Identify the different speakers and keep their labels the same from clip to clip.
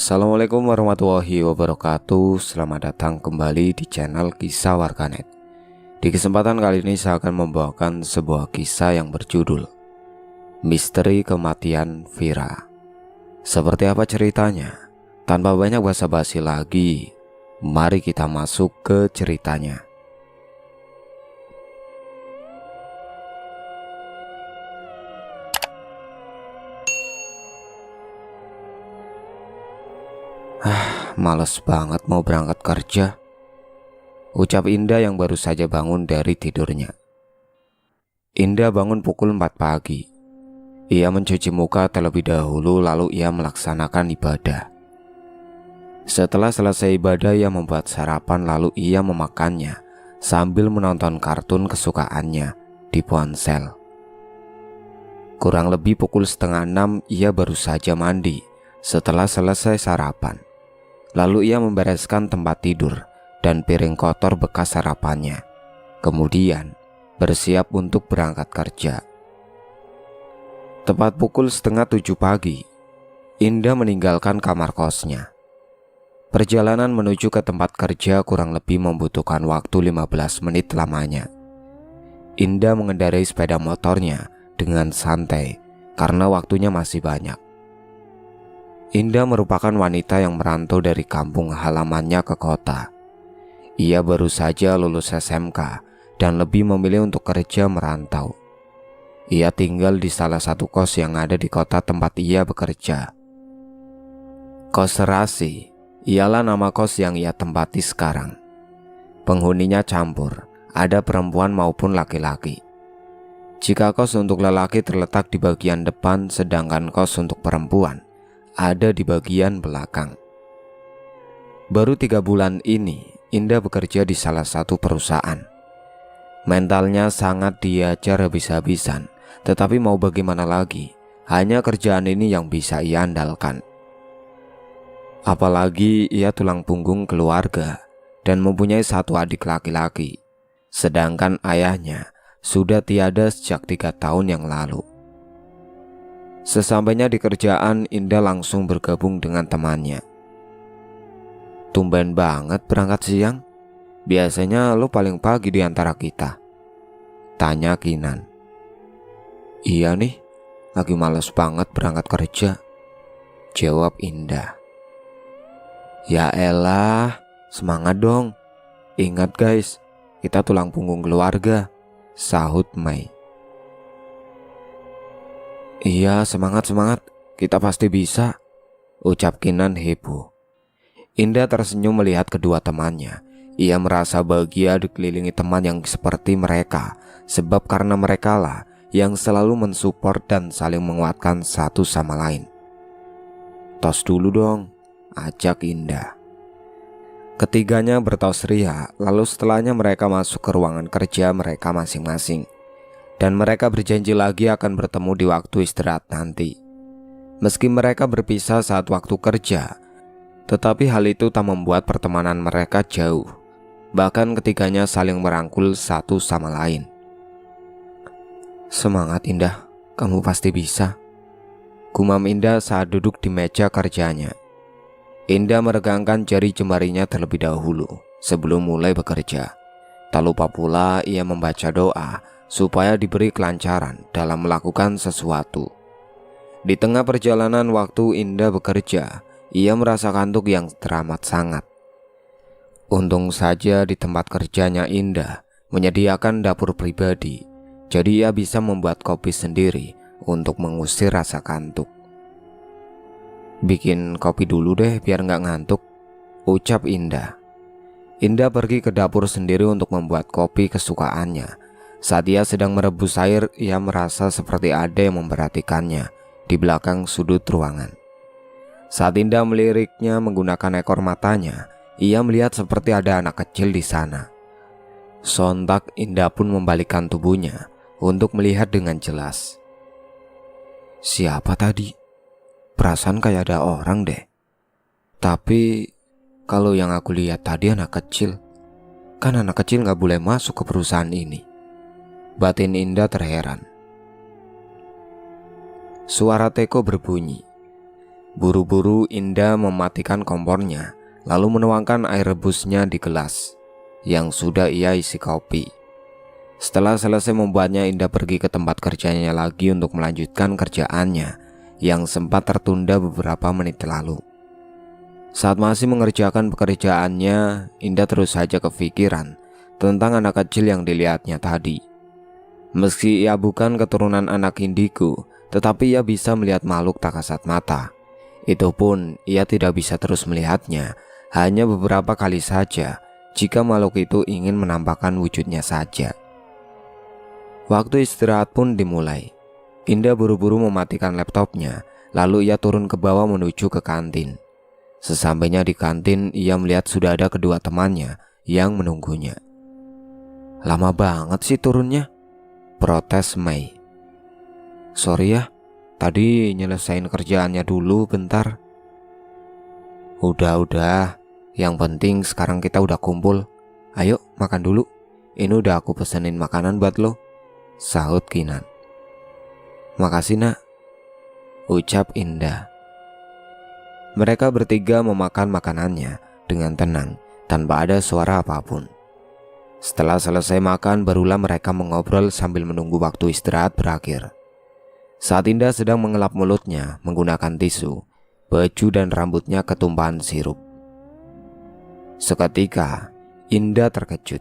Speaker 1: Assalamualaikum warahmatullahi wabarakatuh. Selamat datang kembali di channel Kisah Warganet. Di kesempatan kali ini saya akan membawakan sebuah kisah yang berjudul Misteri Kematian Vira. Seperti apa ceritanya? Tanpa banyak basa-basi lagi, mari kita masuk ke ceritanya. Males banget mau berangkat kerja, ucap Indah yang baru saja bangun dari tidurnya. Indah bangun pukul 4 pagi. Ia mencuci muka terlebih dahulu lalu ia melaksanakan ibadah. Setelah selesai ibadah ia membuat sarapan lalu ia memakannya sambil menonton kartun kesukaannya di ponsel. Kurang lebih pukul setengah 6 ia baru saja mandi setelah selesai sarapan. Lalu ia membereskan tempat tidur dan piring kotor bekas sarapannya. Kemudian bersiap untuk berangkat kerja. Tepat pukul setengah 7 pagi, Indah meninggalkan kamar kosnya. Perjalanan menuju ke tempat kerja kurang lebih membutuhkan waktu 15 menit lamanya. Indah mengendarai sepeda motornya dengan santai karena waktunya masih banyak. Indah merupakan wanita yang merantau dari kampung halamannya ke kota. Ia baru saja lulus SMK dan lebih memilih untuk kerja merantau. Ia tinggal di salah satu kos yang ada di kota tempat ia bekerja. Kos serasi ialah nama kos yang ia tempati sekarang. Penghuninya campur, ada perempuan maupun laki-laki. Jika kos untuk lelaki terletak di bagian depan, sedangkan kos untuk perempuan ada di bagian belakang. Baru 3 bulan ini Indah bekerja di salah satu perusahaan. Mentalnya sangat diajar habis-habisan, tetapi mau bagaimana lagi, hanya kerjaan ini yang bisa ia andalkan. Apalagi ia tulang punggung keluarga dan mempunyai satu adik laki-laki, sedangkan ayahnya sudah tiada sejak 3 tahun yang lalu. Sesampainya di kerjaan, Indah langsung bergabung dengan temannya. Tumben banget berangkat siang. Biasanya lo paling pagi di antara kita, tanya Kinan. Iya nih, lagi males banget berangkat kerja, jawab Indah. Ya elah, semangat dong. Ingat guys, kita tulang punggung keluarga, sahut Mei. Iya, semangat, kita pasti bisa, ucap Kinan heboh. Indah tersenyum melihat kedua temannya. Ia merasa bahagia dikelilingi teman yang seperti mereka, sebab karena merekalah yang selalu mensupport dan saling menguatkan satu sama lain. Tos dulu dong, ajak Indah. Ketiganya bertos ria, lalu setelahnya mereka masuk ke ruangan kerja mereka masing-masing. Dan mereka berjanji lagi akan bertemu di waktu istirahat nanti. Meski mereka berpisah saat waktu kerja, tetapi hal itu tak membuat pertemanan mereka jauh. Bahkan ketiganya saling merangkul satu sama lain. Semangat Indah, kamu pasti bisa, gumam Indah saat duduk di meja kerjanya. Indah meregangkan jari jemarinya terlebih dahulu sebelum mulai bekerja. Tak lupa pula ia membaca doa supaya diberi kelancaran dalam melakukan sesuatu. Di tengah perjalanan waktu Indah bekerja, ia merasa kantuk yang teramat sangat. Untung saja di tempat kerjanya Indah menyediakan dapur pribadi, jadi ia bisa membuat kopi sendiri untuk mengusir rasa kantuk. Bikin kopi dulu deh biar gak ngantuk, ucap Indah. Indah pergi ke dapur sendiri untuk membuat kopi kesukaannya. Saat ia sedang merebus air, ia merasa seperti ada yang memperhatikannya di belakang sudut ruangan. Saat Indah meliriknya menggunakan ekor matanya, ia melihat seperti ada anak kecil di sana. Sontak Indah pun membalikkan tubuhnya untuk melihat dengan jelas. Siapa tadi? Perasaan kayak ada orang deh. Tapi kalau yang aku lihat tadi anak kecil, kan anak kecil gak boleh masuk ke perusahaan ini. Batin Indah terheran. Suara teko berbunyi. Buru-buru Indah mematikan kompornya, lalu menuangkan air rebusnya di gelas yang sudah ia isi kopi. Setelah selesai membuatnya, Indah pergi ke tempat kerjanya lagi untuk melanjutkan kerjaannya yang sempat tertunda beberapa menit lalu. Saat masih mengerjakan pekerjaannya, Indah terus saja kepikiran tentang anak kecil yang dilihatnya tadi. Meski ia bukan keturunan anak indigo, tetapi ia bisa melihat makhluk tak kasat mata. Itu pun ia tidak bisa terus melihatnya, hanya beberapa kali saja jika makhluk itu ingin menampakkan wujudnya saja. Waktu istirahat pun dimulai. Indah buru-buru mematikan laptopnya, lalu ia turun ke bawah menuju ke kantin. Sesampainya di kantin, ia melihat sudah ada kedua temannya yang menunggunya. "Lama banget sih turunnya," protes Mei. "Sorry ya, tadi nyelesain kerjaannya dulu bentar." Udah, yang penting sekarang kita udah kumpul. Ayo makan dulu, ini udah aku pesenin makanan buat lo," sahut Kinan. "Makasih nak," ucap Indah. Mereka bertiga memakan makanannya dengan tenang tanpa ada suara apapun. Setelah selesai makan, barulah mereka mengobrol sambil menunggu waktu istirahat berakhir. Saat Indah sedang mengelap mulutnya menggunakan tisu, baju dan rambutnya ketumpahan sirup. Seketika, Indah terkejut.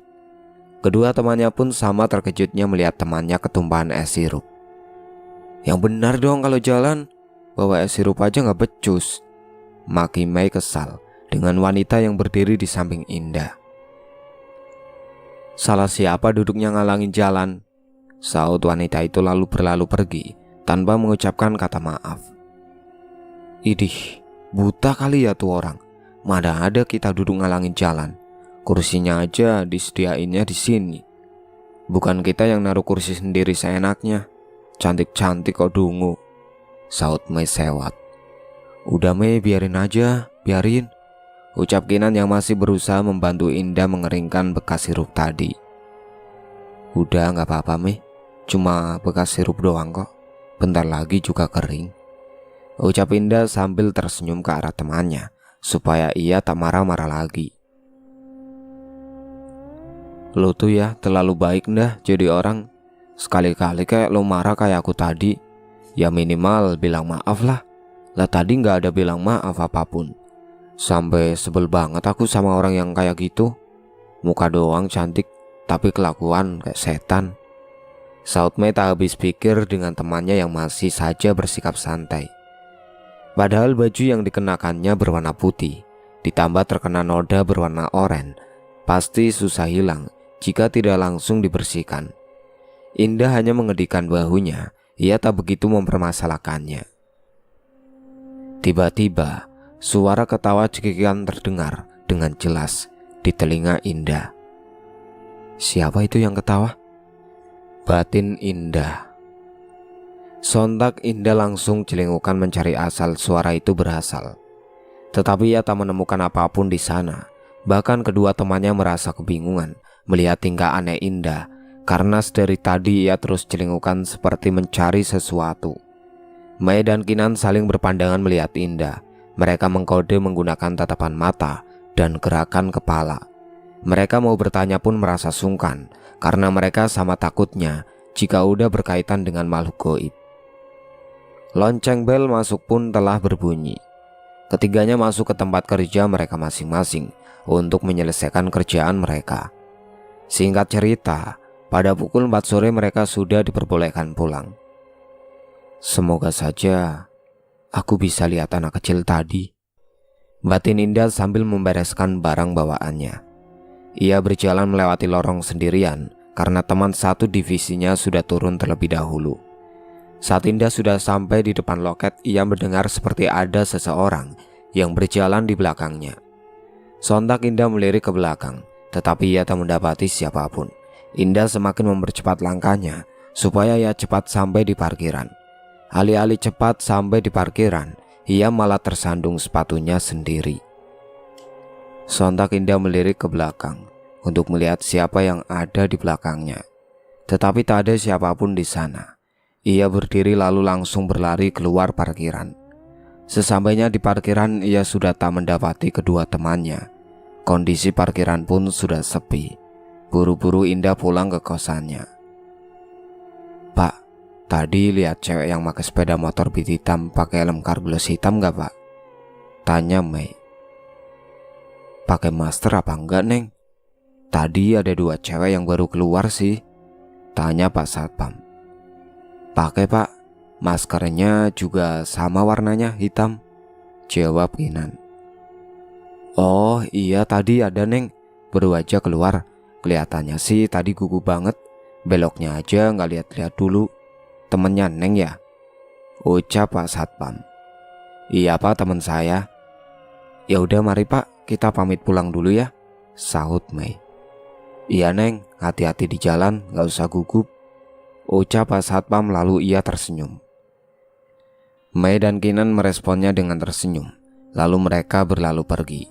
Speaker 1: Kedua temannya pun sama terkejutnya melihat temannya ketumpahan es sirup. "Yang benar dong kalau jalan, bawa es sirup aja gak becus," maki Mei kesal dengan wanita yang berdiri di samping Indah. "Salah siapa duduknya ngalangin jalan?" sahut wanita itu lalu berlalu pergi tanpa mengucapkan kata maaf. "Idih, buta kali ya tuh orang. Mana ada kita duduk ngalangin jalan. Kursinya aja disediainnya di sini. Bukan kita yang naruh kursi sendiri seenaknya. Cantik-cantik kok dungu," sahut Mei sewot. "Udah Mei, biarin aja, biarin," ucap Kinan yang masih berusaha membantu Indah mengeringkan bekas sirup tadi. "Udah gak apa-apa Mei, cuma bekas sirup doang kok. Bentar lagi juga kering," ucap Indah sambil tersenyum ke arah temannya supaya ia tak marah-marah lagi. "Lo tuh ya terlalu baik dah jadi orang. Sekali-kali kayak lo marah kayak aku tadi, ya minimal bilang maaf lah. Lah tadi gak ada bilang maaf apapun. Sampai sebel banget aku sama orang yang kayak gitu. Muka doang cantik, tapi kelakuan kayak setan," sahut Mei tak habis pikir dengan temannya yang masih saja bersikap santai. Padahal baju yang dikenakannya berwarna putih, ditambah terkena noda berwarna oranye, pasti susah hilang jika tidak langsung dibersihkan. Indah hanya mengedihkan bahunya, ia tak begitu mempermasalahkannya. Tiba-tiba, suara ketawa cekikikan terdengar dengan jelas di telinga Indah. "Siapa itu yang ketawa?" batin Indah. Sontak Indah langsung celingukan mencari asal suara itu berasal. Tetapi ia tak menemukan apapun di sana. Bahkan kedua temannya merasa kebingungan melihat tingkah aneh Indah, karena sedari tadi ia terus celingukan seperti mencari sesuatu. Mei dan Kinan saling berpandangan melihat Indah. Mereka mengkode menggunakan tatapan mata dan gerakan kepala. Mereka mau bertanya pun merasa sungkan, karena mereka sama takutnya jika udah berkaitan dengan makhluk goib. Lonceng bel masuk pun telah berbunyi. Ketiganya masuk ke tempat kerja mereka masing-masing untuk menyelesaikan kerjaan mereka. Singkat cerita, pada pukul 4 sore mereka sudah diperbolehkan pulang. "Semoga saja aku bisa lihat anak kecil tadi," batin Indah sambil membereskan barang bawaannya. Ia berjalan melewati lorong sendirian karena teman satu divisinya sudah turun terlebih dahulu. Saat Indah sudah sampai di depan loket, ia mendengar seperti ada seseorang yang berjalan di belakangnya. Sontak Indah melirik ke belakang, tetapi ia tak mendapati siapapun. Indah semakin mempercepat langkahnya supaya ia cepat sampai di parkiran. Alih-alih cepat sampai di parkiran, ia malah tersandung sepatunya sendiri. Sontak Indah melirik ke belakang untuk melihat siapa yang ada di belakangnya. Tetapi tak ada siapapun di sana. Ia berdiri lalu langsung berlari keluar parkiran. Sesampainya di parkiran, ia sudah tak mendapati kedua temannya. Kondisi parkiran pun sudah sepi. Buru-buru Indah pulang ke kosannya. "Pak, tadi lihat cewek yang pakai sepeda motor beat hitam pakai helm karblos hitam gak, Pak?" tanya Mei. "Pakai masker apa enggak, Neng? Tadi ada 2 cewek yang baru keluar sih," tanya Pak Satpam. "Pakai, Pak. Maskernya juga sama warnanya, hitam," jawab Kinan. "Oh iya, tadi ada, Neng. Baru aja keluar. Kelihatannya sih tadi gugup banget. Beloknya aja nggak lihat-lihat dulu. Temennya Neng ya?" ucap Pak Satpam. "Iya, Pak, teman saya." "Ya udah, mari Pak, kita pamit pulang dulu ya," sahut Mei. "Iya, Neng, hati-hati di jalan, nggak usah gugup," ucap Pak Satpam lalu ia tersenyum. Mei dan Kinan meresponnya dengan tersenyum. Lalu mereka berlalu pergi.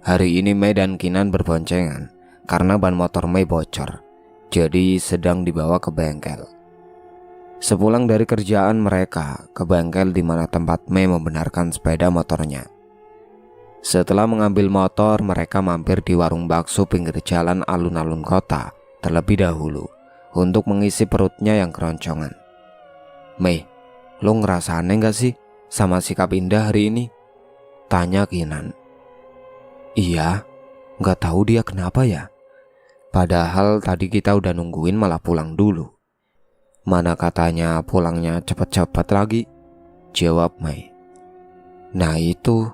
Speaker 1: Hari ini Mei dan Kinan berboncengan karena ban motor Mei bocor, jadi sedang dibawa ke bengkel. Sepulang dari kerjaan mereka ke bengkel di mana tempat Mei membenarkan sepeda motornya. Setelah mengambil motor, mereka mampir di warung bakso pinggir jalan alun-alun kota terlebih dahulu untuk mengisi perutnya yang keroncongan. "Mei, lo ngerasa aneh gak sih sama sikap Indah hari ini?" tanya Kinan. "Iya, gak tahu dia kenapa ya. Padahal tadi kita udah nungguin malah pulang dulu. Mana katanya pulangnya cepet-cepet lagi," jawab Mei. "Nah itu,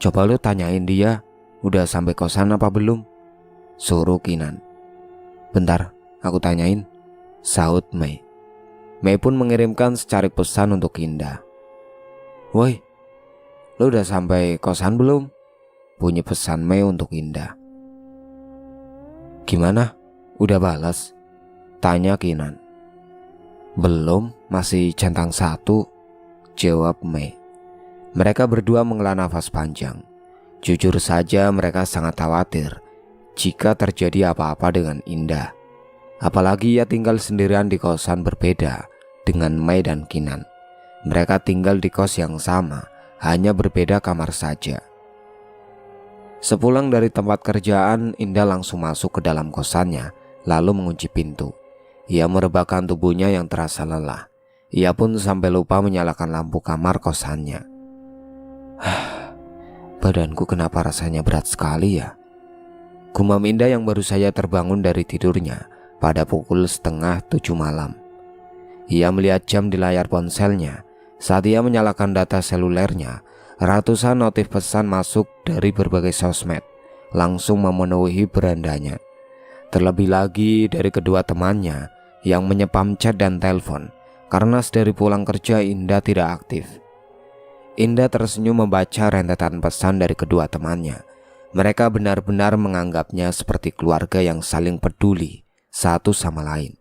Speaker 1: coba lu tanyain dia udah sampai kosan apa belum," suruh Kinan. "Bentar, aku tanyain," sahut Mei. Mei pun mengirimkan secarik pesan untuk Indah. "Woi, lu udah sampai kosan belum?" bunyi pesan Mei untuk Indah. "Gimana? Udah balas?" tanya Kinan. "Belum, masih centang 1, jawab Mei. Mereka berdua menghela nafas panjang. Jujur saja mereka sangat khawatir jika terjadi apa-apa dengan Indah. Apalagi ia tinggal sendirian di kosan berbeda dengan Mei dan Kinan. Mereka tinggal di kos yang sama, hanya berbeda kamar saja. Sepulang dari tempat kerjaan, Indah langsung masuk ke dalam kosannya, lalu mengunci pintu. Ia merebahkan tubuhnya yang terasa lelah. Ia pun sampai lupa menyalakan lampu kamar kosannya. Badanku kenapa rasanya berat sekali ya? Gumam Indah yang baru saja terbangun dari tidurnya pada pukul 6:30 malam. Ia melihat jam di layar ponselnya. Saat ia menyalakan data selulernya, ratusan notif pesan masuk dari berbagai sosmed, langsung memenuhi berandanya. Terlebih lagi dari kedua temannya yang menyepam chat dan telepon, karena sedari pulang kerja Indah tidak aktif. Indah tersenyum membaca rentetan pesan dari kedua temannya. Mereka benar-benar menganggapnya seperti keluarga yang saling peduli satu sama lain.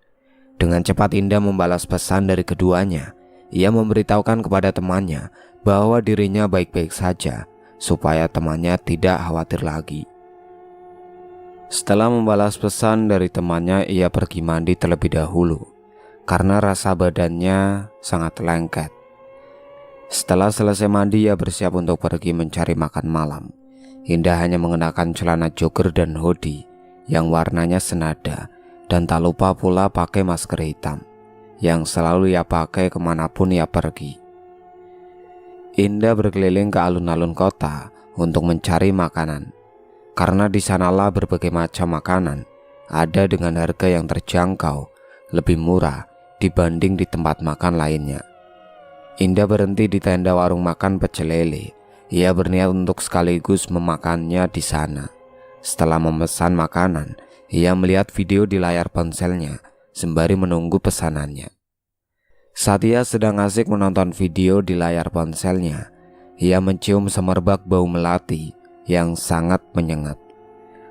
Speaker 1: Dengan cepat Indah membalas pesan dari keduanya. Ia memberitahukan kepada temannya bahwa dirinya baik-baik saja, supaya temannya tidak khawatir lagi. Setelah membalas pesan dari temannya, ia pergi mandi terlebih dahulu karena rasa badannya sangat lengket. Setelah selesai mandi, ia bersiap untuk pergi mencari makan malam. Indah hanya mengenakan celana jogger dan hoodie yang warnanya senada, dan tak lupa pula pakai masker hitam yang selalu ia pakai kemanapun ia pergi. Indah berkeliling ke alun-alun kota untuk mencari makanan, karena di sanalah berbagai macam makanan ada dengan harga yang terjangkau, lebih murah dibanding di tempat makan lainnya. Indah berhenti di tenda warung makan pecel lele. Ia berniat untuk sekaligus memakannya di sana. Setelah memesan makanan, ia melihat video di layar ponselnya sembari menunggu pesanannya. Saat ia sedang asik menonton video di layar ponselnya, ia mencium semerbak bau melati yang sangat menyengat.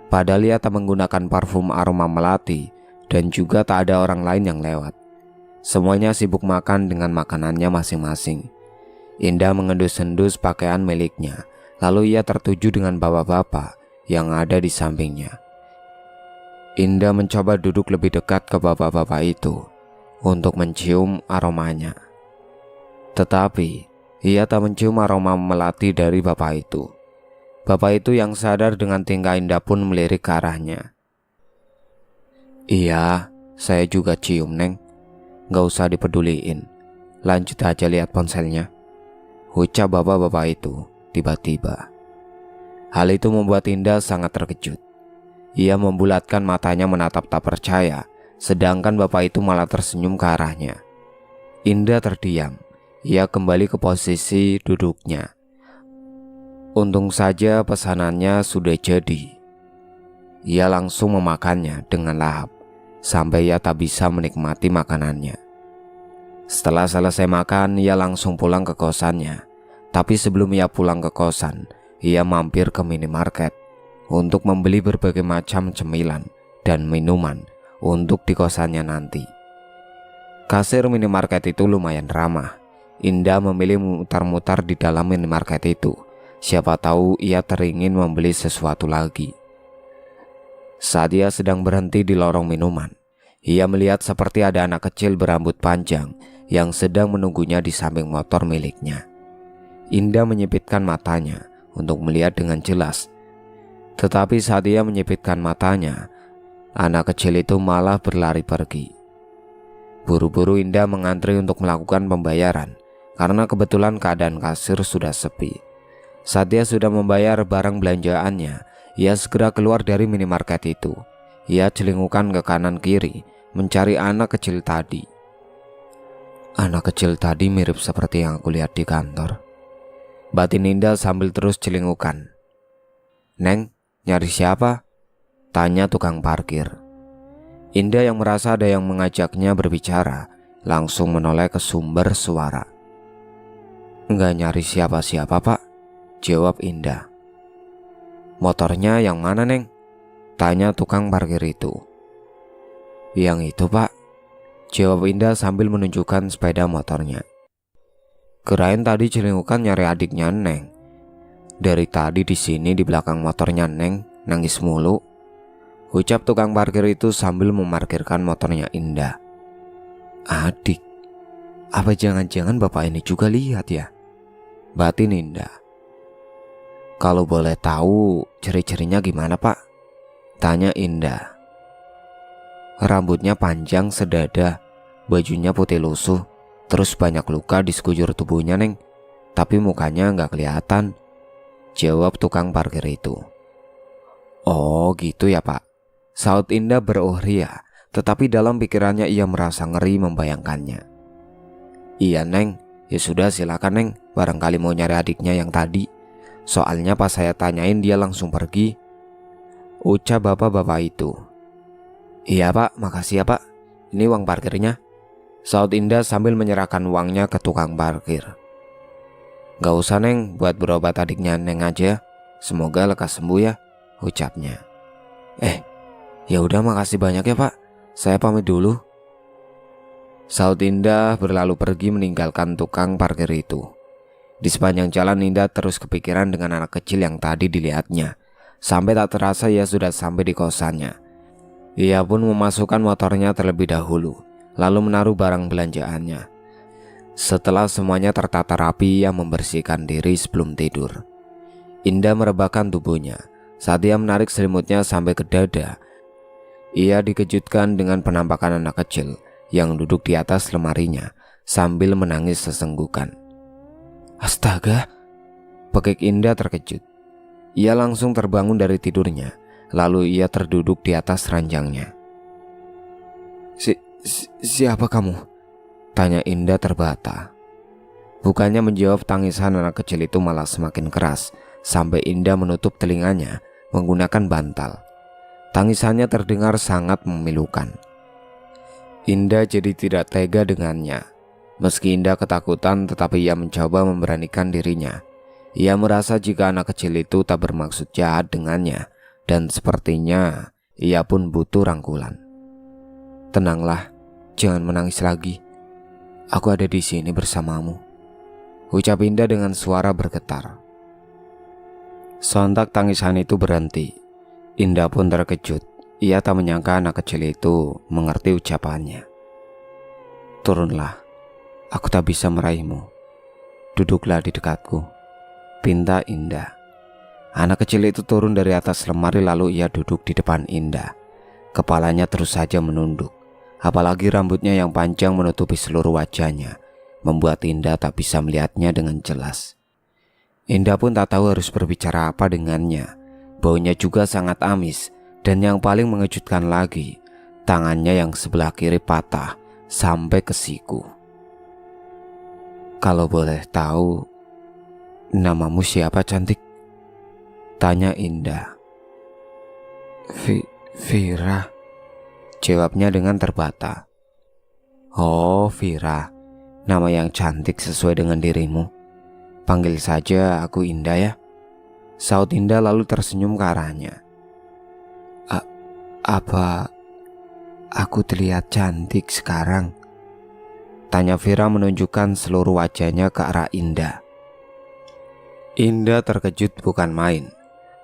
Speaker 1: Padahal ia tak menggunakan parfum aroma melati dan juga tak ada orang lain yang lewat. Semuanya sibuk makan dengan makanannya masing-masing. Indah mengendus-endus pakaian miliknya, lalu ia tertuju dengan bapak-bapak yang ada di sampingnya. Indah mencoba duduk lebih dekat ke bapak-bapak itu untuk mencium aromanya. Tetapi Ia tak mencium aroma melati dari bapak itu. Bapak itu yang sadar dengan tingkah Indah pun melirik ke arahnya. Iya, saya juga cium, Neng. Gak usah dipeduliin. Lanjut aja lihat ponselnya, ucap bapak-bapak itu tiba-tiba. Hal itu membuat Indah sangat terkejut. Ia membulatkan matanya menatap tak percaya, sedangkan bapak itu malah tersenyum ke arahnya. Indah terdiam. Ia kembali ke posisi duduknya. Untung saja pesanannya sudah jadi. Ia langsung memakannya dengan lahap, sampai ia tak bisa menikmati makanannya. Setelah selesai makan, ia langsung pulang ke kosannya. Tapi sebelum ia pulang ke kosan, ia mampir ke minimarket untuk membeli berbagai macam cemilan dan minuman untuk di kosannya nanti. Kasir minimarket itu lumayan ramah. Indah memilih mutar-mutar di dalam minimarket itu. Siapa tahu ia teringin membeli sesuatu lagi. Saat ia sedang berhenti di lorong minuman, ia melihat seperti ada anak kecil berambut panjang yang sedang menunggunya di samping motor miliknya. Indah menyipitkan matanya untuk melihat dengan jelas. Tetapi saat ia menyipitkan matanya, anak kecil itu malah berlari pergi. Buru-buru Indah mengantri untuk melakukan pembayaran karena kebetulan keadaan kasir sudah sepi. Saat dia sudah membayar barang belanjaannya, ia segera keluar dari minimarket itu. Ia celingukan ke kanan kiri mencari anak kecil tadi. Anak kecil tadi mirip seperti yang aku lihat di kantor, batin Indah sambil terus celingukan. Neng, nyari siapa? Tanya tukang parkir. Indah yang merasa ada yang mengajaknya berbicara, langsung menoleh ke sumber suara. Enggak nyari siapa-siapa, Pak, jawab Indah. Motornya yang mana, Neng? Tanya tukang parkir itu. Yang itu, Pak, jawab Indah sambil menunjukkan sepeda motornya. Kirain tadi celingukan nyari adiknya Neng. Dari tadi di sini di belakang motornya Neng nangis mulu, ucap tukang parkir itu sambil memarkirkan motornya Indah. Adik? Apa jangan-jangan bapak ini juga lihat ya? Batin Indah. Kalau boleh tahu ciri-cirinya gimana, Pak? Tanya Indah. Rambutnya panjang sedada, bajunya putih lusuh, terus banyak luka di sekujur tubuhnya, Neng. Tapi mukanya nggak kelihatan, jawab tukang parkir itu. Oh gitu ya, Pak, saut Indah beruhria, tetapi dalam pikirannya ia merasa ngeri membayangkannya. Iya, Neng, ya sudah silakan, Neng, barangkali mau nyari adiknya yang tadi. Soalnya pas saya tanyain dia langsung pergi, ucap bapak-bapak itu. Iya, Pak, makasih ya, Pak. Ini uang parkirnya, saut Indah sambil menyerahkan uangnya ke tukang parkir. Gak usah, Neng, buat berobat adiknya Neng aja. Semoga lekas sembuh ya, ucapnya. Ya udah, makasih banyak ya, Pak. Saya pamit dulu. Saut Indah berlalu pergi meninggalkan tukang parkir itu. Di sepanjang jalan Indah terus kepikiran dengan anak kecil yang tadi dilihatnya. Sampai tak terasa ia sudah sampai di kosannya. Ia pun memasukkan motornya terlebih dahulu, lalu menaruh barang belanjaannya. Setelah semuanya tertata rapi, ia membersihkan diri sebelum tidur. Indah merebahkan tubuhnya. Saat ia menarik selimutnya sampai ke dada, ia dikejutkan dengan penampakan anak kecil yang duduk di atas lemarinya sambil menangis sesenggukan. Astaga, pekik Indah terkejut. Ia langsung terbangun dari tidurnya, lalu ia terduduk di atas ranjangnya. Siapa kamu? Tanya Indah terbata. Bukannya menjawab, tangisan anak kecil itu malah semakin keras, sampai Indah menutup telinganya menggunakan bantal. Tangisannya terdengar sangat memilukan. Indah jadi tidak tega dengannya. Meski Indah ketakutan, tetapi ia mencoba memberanikan dirinya. Ia merasa jika anak kecil itu tak bermaksud jahat dengannya, dan sepertinya ia pun butuh rangkulan. Tenanglah, jangan menangis lagi. Aku ada di sini bersamamu, ucap Indah dengan suara bergetar. Sontak tangisan itu berhenti. Indah pun terkejut. Ia tak menyangka anak kecil itu mengerti ucapannya. Turunlah, aku tak bisa meraihmu. Duduklah di dekatku, pinta Indah. Anak kecil itu turun dari atas lemari lalu ia duduk di depan Indah. Kepalanya terus saja menunduk, apalagi rambutnya yang panjang menutupi seluruh wajahnya, membuat Indah tak bisa melihatnya dengan jelas. Indah pun tak tahu harus berbicara apa dengannya. Baunya juga sangat amis, dan yang paling mengejutkan lagi, tangannya yang sebelah kiri patah sampai ke siku. "Kalau boleh tahu, namamu siapa, cantik?" tanya Indah. Vira," jawabnya dengan terbata. "Oh, Vira, nama yang cantik sesuai dengan dirimu. Panggil saja aku Indah ya," saut Indah lalu tersenyum ke arahnya. Apa aku terlihat cantik sekarang?" tanya Vira menunjukkan seluruh wajahnya ke arah Indah. Indah terkejut bukan main.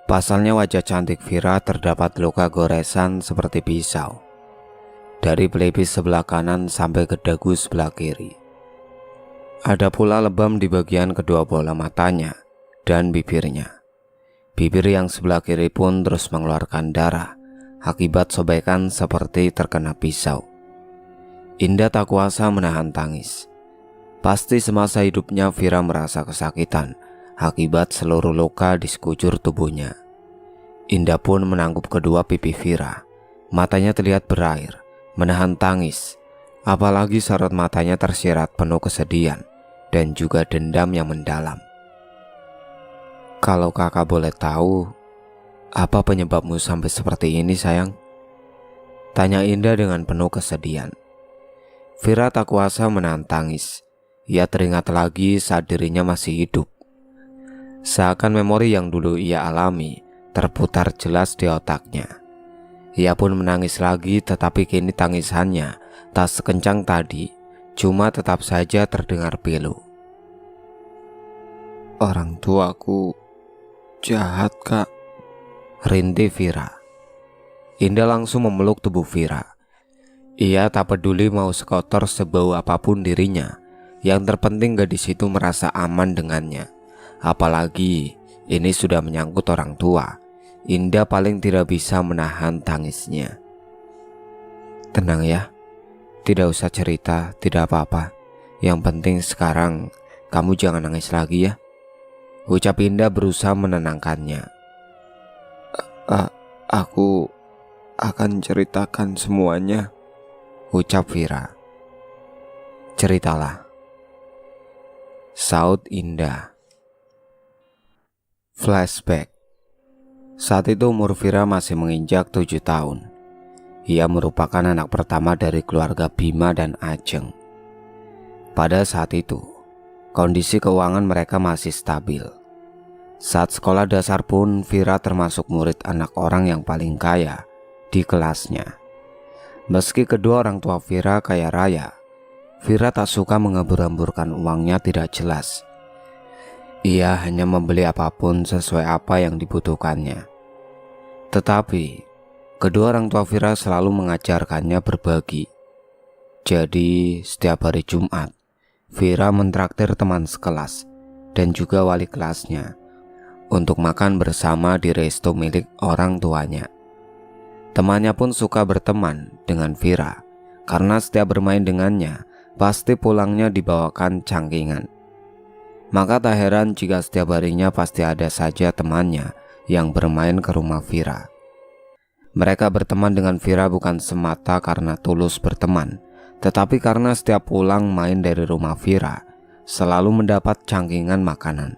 Speaker 1: Pasalnya wajah cantik Vira terdapat luka goresan seperti pisau, dari pelipis sebelah kanan sampai ke dagu sebelah kiri. Ada pula lebam di bagian kedua bola matanya dan bibirnya. Bibir yang sebelah kiri pun terus mengeluarkan darah akibat sobekan seperti terkena pisau. Indah tak kuasa menahan tangis. Pasti semasa hidupnya Vira merasa kesakitan akibat seluruh luka di sekujur tubuhnya. Indah pun menanggup kedua pipi Vira. Matanya terlihat berair, menahan tangis. Apalagi sorot matanya tersirat penuh kesedihan dan juga dendam yang mendalam. "Kalau kakak boleh tahu, apa penyebabmu sampai seperti ini, sayang?" tanya Indah dengan penuh kesedihan. Vira tak kuasa menahan tangis. Ia teringat lagi saat dirinya masih hidup. Seakan memori yang dulu ia alami terputar jelas di otaknya. Ia pun menangis lagi, tetapi kini tangisannya tak sekencang tadi, cuma tetap saja terdengar pilu. "Orang tuaku jahat, Kak," rintih Vira. Indah langsung memeluk tubuh Vira. Ia tak peduli mau sekotor sebau apapun dirinya. Yang terpenting gadis itu merasa aman dengannya. Apalagi ini sudah menyangkut orang tua. Indah paling tidak bisa menahan tangisnya. "Tenang ya, tidak usah cerita, tidak apa-apa. Yang penting sekarang kamu jangan nangis lagi ya," ucap Indah berusaha menenangkannya. Aku akan ceritakan semuanya," ucap Vira. "Ceritalah," saut Indah. Flashback. Saat itu umur Vira masih menginjak 7 tahun. Ia merupakan anak pertama dari keluarga Bima dan Ajeng. Pada saat itu, kondisi keuangan mereka masih stabil. Saat sekolah dasar pun Vira termasuk murid anak orang yang paling kaya di kelasnya. Meski kedua orang tua Vira kaya raya, Vira tak suka mengambur-amburkan uangnya tidak jelas. Ia hanya membeli apapun sesuai apa yang dibutuhkannya. Tetapi kedua orang tua Vira selalu mengajarkannya berbagi. Jadi setiap hari Jumat, Vira mentraktir teman sekelas dan juga wali kelasnya untuk makan bersama di resto milik orang tuanya. Temannya pun suka berteman dengan Vira karena setiap bermain dengannya pasti pulangnya dibawakan cangkingan. Maka tak heran jika setiap harinya pasti ada saja temannya yang bermain ke rumah Vira. Mereka berteman dengan Vira bukan semata karena tulus berteman, tetapi karena setiap pulang main dari rumah Vira selalu mendapat cangkingan makanan.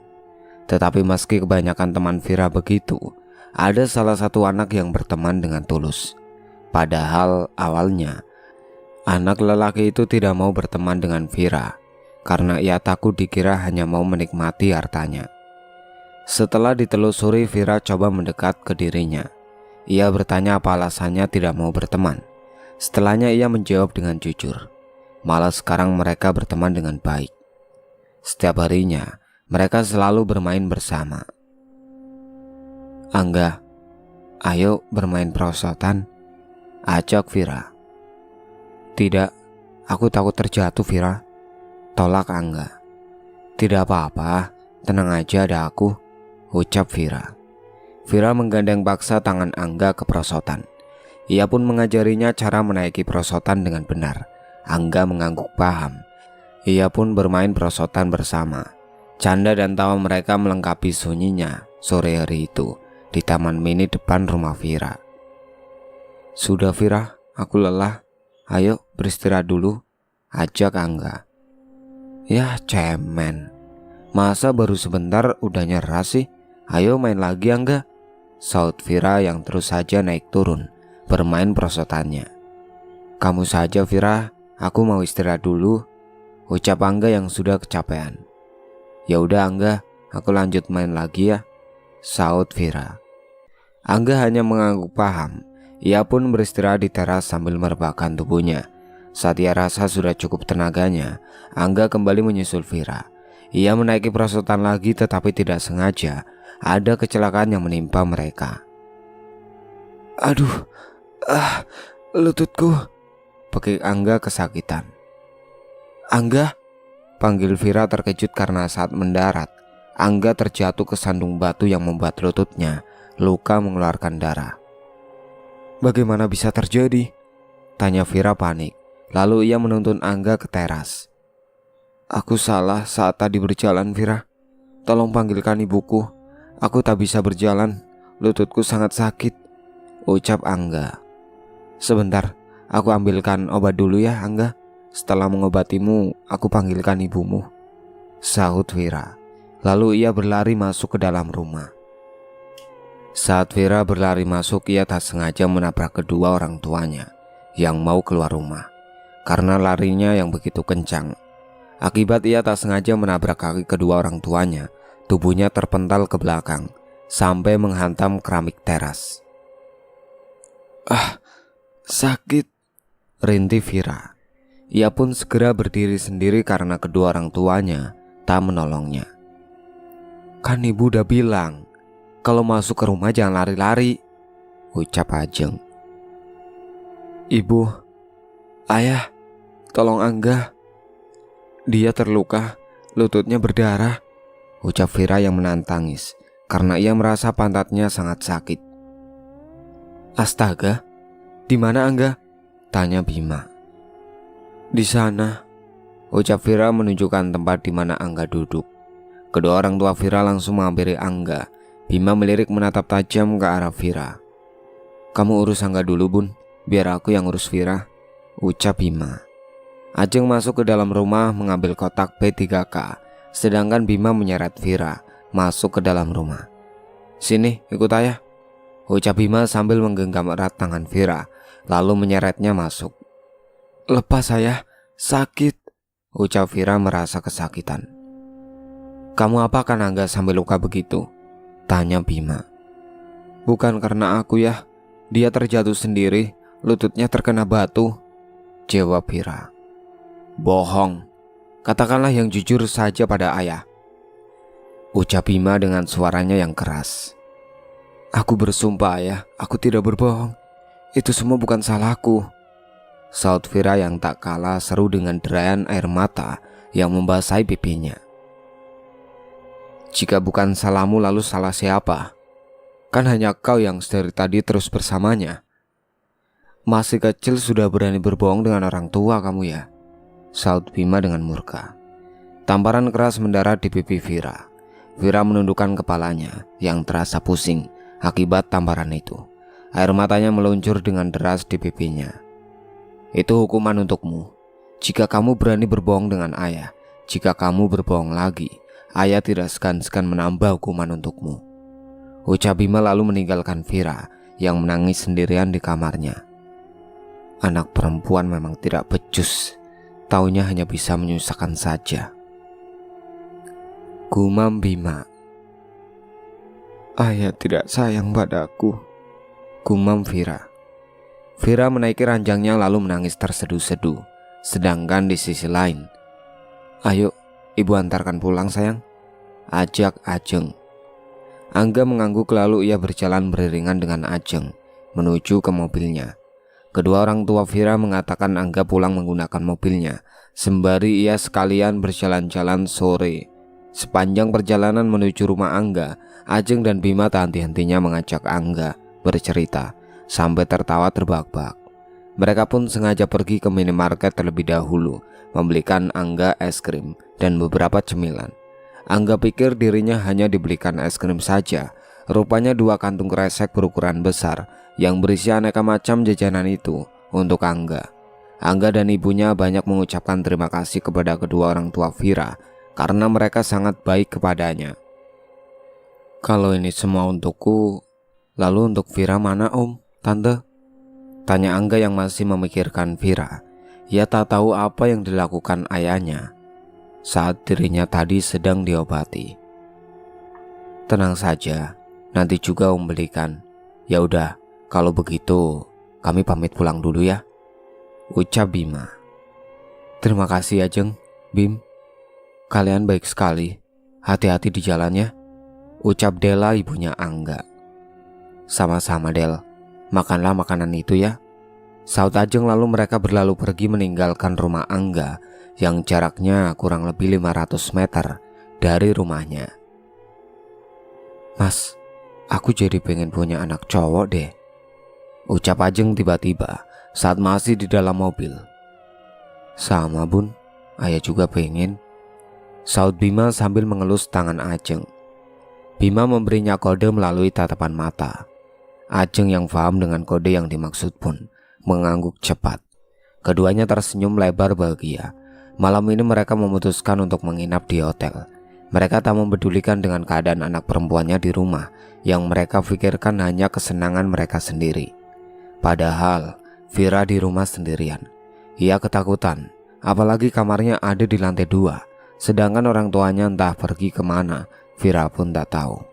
Speaker 1: Tetapi meski kebanyakan teman Vira begitu, ada salah satu anak yang berteman dengan tulus. Padahal awalnya anak lelaki itu tidak mau berteman dengan Vira karena ia takut dikira hanya mau menikmati hartanya. Setelah ditelusuri, Vira coba mendekat ke dirinya. Ia bertanya apa alasannya tidak mau berteman. Setelahnya ia menjawab dengan jujur, malah sekarang mereka berteman dengan baik. Setiap harinya mereka selalu bermain bersama. "Angga, ayo bermain perosotan," ajak Vira. "Tidak, aku takut terjatuh, Vira," tolak Angga. Tidak apa-apa, tenang aja ada aku, ucap Vira. Vira menggandeng paksa tangan Angga ke perosotan. Ia pun mengajarinya cara menaiki perosotan dengan benar. Angga mengangguk paham. Ia pun bermain perosotan bersama. Canda dan tawa mereka melengkapi sunyinya sore hari itu di taman mini depan rumah Vira. Sudah Vira, aku lelah. Ayo beristirahat dulu, ajak Angga. Yah cemen, masa baru sebentar udah nyerah sih? Ayo main lagi Angga, saut Vira yang terus saja naik turun bermain perosotannya. Kamu saja Vira, aku mau istirahat dulu, ucap Angga yang sudah kecapean. Ya udah Angga, aku lanjut main lagi ya, saut Vira. Angga hanya mengangguk paham. Ia pun beristirahat di teras sambil merebahkan tubuhnya. Saat ia rasa sudah cukup tenaganya, Angga kembali menyusul Vira. Ia menaiki perosotan lagi tetapi tidak sengaja ada kecelakaan yang menimpa mereka. Aduh, lututku, pekik Angga kesakitan. Angga, panggil Vira terkejut karena saat mendarat, Angga terjatuh ke sandung batu yang membuat lututnya luka mengeluarkan darah. Bagaimana bisa terjadi? Tanya Vira panik. Lalu ia menuntun Angga ke teras. Aku salah saat tadi berjalan Vira. Tolong panggilkan ibuku. Aku tak bisa berjalan. Lututku sangat sakit, ucap Angga. Sebentar, aku ambilkan obat dulu ya Angga. Setelah mengobatimu, aku panggilkan ibumu, sahut Vira. Lalu ia berlari masuk ke dalam rumah. Saat Vira berlari masuk, ia tak sengaja menabrak kedua orang tuanya yang mau keluar rumah. Karena larinya yang begitu kencang, akibat ia tak sengaja menabrak kaki kedua orang tuanya, tubuhnya terpental ke belakang sampai menghantam keramik teras. Sakit, rintih Vira. Ia pun segera berdiri sendiri karena kedua orang tuanya tak menolongnya. Kan ibu udah bilang kalau masuk ke rumah jangan lari-lari, ucap Ajeng. Ibu, ayah, tolong Angga. Dia terluka, lututnya berdarah, ucap Vira yang menahan tangis karena ia merasa pantatnya sangat sakit. Astaga, di mana Angga? Tanya Bima. Di sana, ucap Vira menunjukkan tempat di mana Angga duduk. Kedua orang tua Vira langsung menghampiri Angga. Bima melirik menatap tajam ke arah Vira. Kamu urus Angga dulu bun, biar aku yang urus Vira, ucap Bima. Ajeng masuk ke dalam rumah mengambil kotak P3K, sedangkan Bima menyeret Vira masuk ke dalam rumah. Sini, ikut ayah, ucap Bima sambil menggenggam erat tangan Vira, lalu menyeretnya masuk. Lepas ayah, sakit, ucap Vira merasa kesakitan. Kamu apakan Angga sampai luka begitu? Tanya Bima. Bukan karena aku ya, dia terjatuh sendiri, lututnya terkena batu, jawab Vira. Bohong, katakanlah yang jujur saja pada ayah, ucap Bima dengan suaranya yang keras. Aku bersumpah ayah, aku tidak berbohong. Itu semua bukan salahku, saut Vira yang tak kalah seru dengan derayan air mata yang membasahi pipinya. Jika bukan salahmu lalu salah siapa? Kan hanya kau yang dari tadi terus bersamanya. Masih kecil sudah berani berbohong dengan orang tua kamu ya, saut Bima dengan murka. Tamparan keras mendarat di pipi Vira. Vira menundukkan kepalanya yang terasa pusing akibat tamparan itu. Air matanya meluncur dengan deras di pipinya. Itu hukuman untukmu. Jika kamu berani berbohong dengan ayah, jika kamu berbohong lagi, ayah tidak segan-segan menambah hukuman untukmu, ucap Bima lalu meninggalkan Vira yang menangis sendirian di kamarnya. Anak perempuan memang tidak becus, taunya hanya bisa menyusahkan saja, gumam Bima. Ayah tidak sayang padaku, gumam Vira. Vira menaiki ranjangnya lalu menangis terseduh-seduh. Sedangkan di sisi lain, ayo ibu antarkan pulang sayang, ajak Ajeng. Angga mengangguk lalu ia berjalan beriringan dengan Ajeng menuju ke mobilnya. Kedua orang tua Vira mengatakan Angga pulang menggunakan mobilnya, sembari ia sekalian berjalan-jalan sore Sepanjang perjalanan menuju rumah Angga, Ajeng dan Bima tak henti-hentinya mengajak Angga bercerita sampai tertawa terbahak-bahak. Mereka pun sengaja pergi ke minimarket terlebih dahulu, membelikan Angga es krim dan beberapa cemilan. Angga pikir dirinya hanya dibelikan es krim saja. Rupanya 2 kantung kresek berukuran besar yang berisi aneka macam jajanan itu untuk Angga. Angga dan ibunya banyak mengucapkan terima kasih kepada kedua orang tua Vira karena mereka sangat baik kepadanya. "Kalau ini semua untukku, lalu untuk Vira mana Om, Tante?" tanya Angga yang masih memikirkan Vira. Ia tak tahu apa yang dilakukan ayahnya saat dirinya tadi sedang diobati. "Tenang saja, nanti juga Om belikan. Ya udah, kalau begitu kami pamit pulang dulu ya," ucap Bima. "Terima kasih Ajeng, Bim. Kalian baik sekali. Hati-hati di jalannya," ucap Dela ibunya Angga. "Sama-sama Del, makanlah makanan itu ya," saut Ajeng. Lalu mereka berlalu pergi meninggalkan rumah Angga yang jaraknya kurang lebih 500 meter dari rumahnya. "Mas, aku jadi pengen punya anak cowok deh," ucap Ajeng tiba-tiba saat masih di dalam mobil. "Sama Bun, ayah juga pengen," saut Bima sambil mengelus tangan Ajeng. Bima memberinya kode melalui tatapan mata. Ajeng yang paham dengan kode yang dimaksud pun mengangguk cepat. Keduanya tersenyum lebar bahagia. Malam ini mereka memutuskan untuk menginap di hotel. Mereka tak mempedulikan dengan keadaan anak perempuannya di rumah yang mereka pikirkan hanya kesenangan mereka sendiri. Padahal Vira di rumah sendirian. Ia ketakutan, apalagi kamarnya ada di lantai 2, sedangkan orang tuanya entah pergi kemana. Vira pun tak tahu.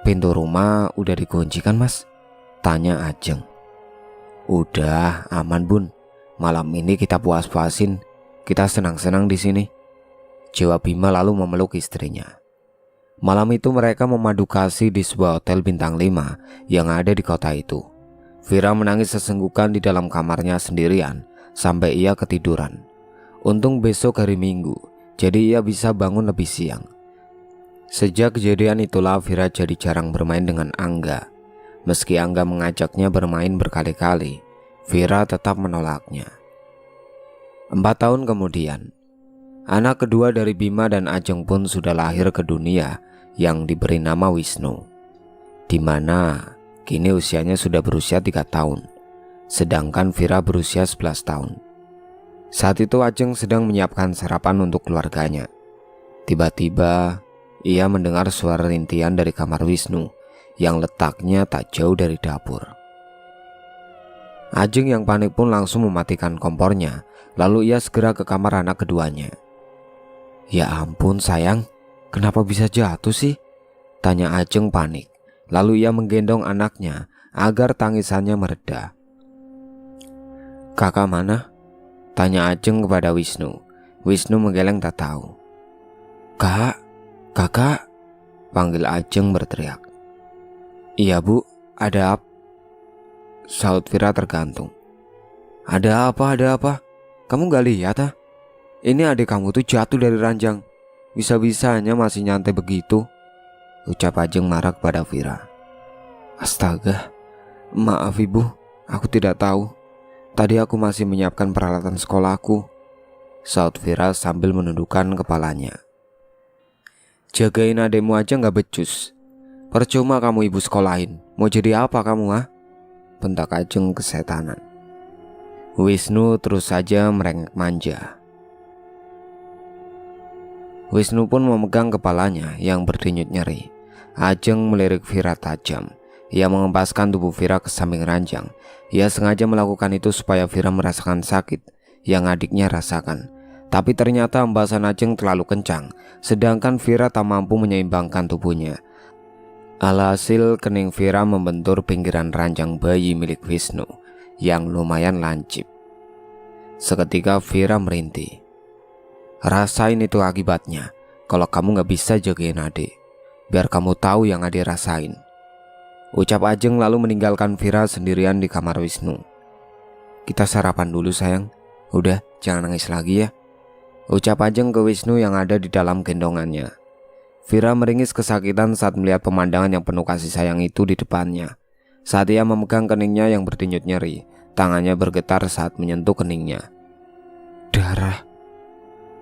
Speaker 1: "Pintu rumah udah dikunci kan Mas?" tanya Ajeng. "Udah aman Bun, malam ini kita puas-puasin, kita senang-senang di sini," jawab Bima lalu memeluk istrinya. Malam itu mereka memadu kasih di sebuah hotel bintang 5 yang ada di kota itu. Vira menangis sesenggukan di dalam kamarnya sendirian sampai ia ketiduran. Untung besok hari Minggu, jadi ia bisa bangun lebih siang. Sejak kejadian itulah Vira jadi jarang bermain dengan Angga. Meski Angga mengajaknya bermain berkali-kali, Vira tetap menolaknya. 4 tahun kemudian, anak kedua dari Bima dan Ajeng pun sudah lahir ke dunia yang diberi nama Wisnu, di mana kini usianya sudah berusia 3 tahun, sedangkan Vira berusia 11 tahun. Saat itu Ajeng sedang menyiapkan sarapan untuk keluarganya. Tiba-tiba ia mendengar suara rintian dari kamar Wisnu yang letaknya tak jauh dari dapur. Ajeng yang panik pun langsung mematikan kompornya. Lalu ia segera ke kamar anak keduanya. "Ya ampun sayang, kenapa bisa jatuh sih?" tanya Ajeng panik. Lalu ia menggendong anaknya agar tangisannya mereda. "Kakak mana?" tanya Ajeng kepada Wisnu. Wisnu menggeleng tak tahu. "Kak, kakak," panggil Ajeng berteriak. "Iya Bu, ada apa?" saut Vira tergantung. Ada apa? Kamu gak lihat ah? Ini adik kamu tuh jatuh dari ranjang. Bisa-bisanya masih nyantai begitu," ucap Ajeng marah kepada Vira. "Astaga, maaf Ibu, aku tidak tahu. Tadi aku masih menyiapkan peralatan sekolahku," saut Vira sambil menundukkan kepalanya. "Jagain adekmu aja gak becus. Percuma kamu ibu sekolahin. Mau jadi apa kamu ah?" bentak Ajeng kesetanan. Wisnu terus saja merengek manja. Wisnu pun memegang kepalanya yang berdenyut nyeri. Ajeng melirik Vira tajam. Ia mengempaskan tubuh Vira ke samping ranjang. Ia sengaja melakukan itu supaya Vira merasakan sakit yang adiknya rasakan. Tapi ternyata embasan Ajeng terlalu kencang, sedangkan Vira tak mampu menyeimbangkan tubuhnya. Alhasil kening Vira membentur pinggiran ranjang bayi milik Wisnu yang lumayan lancip. Seketika Vira merintih. "Rasain itu akibatnya kalau kamu gak bisa jagain adik. Biar kamu tahu yang adik rasain," ucap Ajeng lalu meninggalkan Vira sendirian di kamar Wisnu. "Kita sarapan dulu sayang. Udah, jangan nangis lagi ya," ucap Ajeng ke Wisnu yang ada di dalam gendongannya. Vira meringis kesakitan saat melihat pemandangan yang penuh kasih sayang itu di depannya. Saat ia memegang keningnya yang berdenyut nyeri, tangannya bergetar saat menyentuh keningnya. Darah.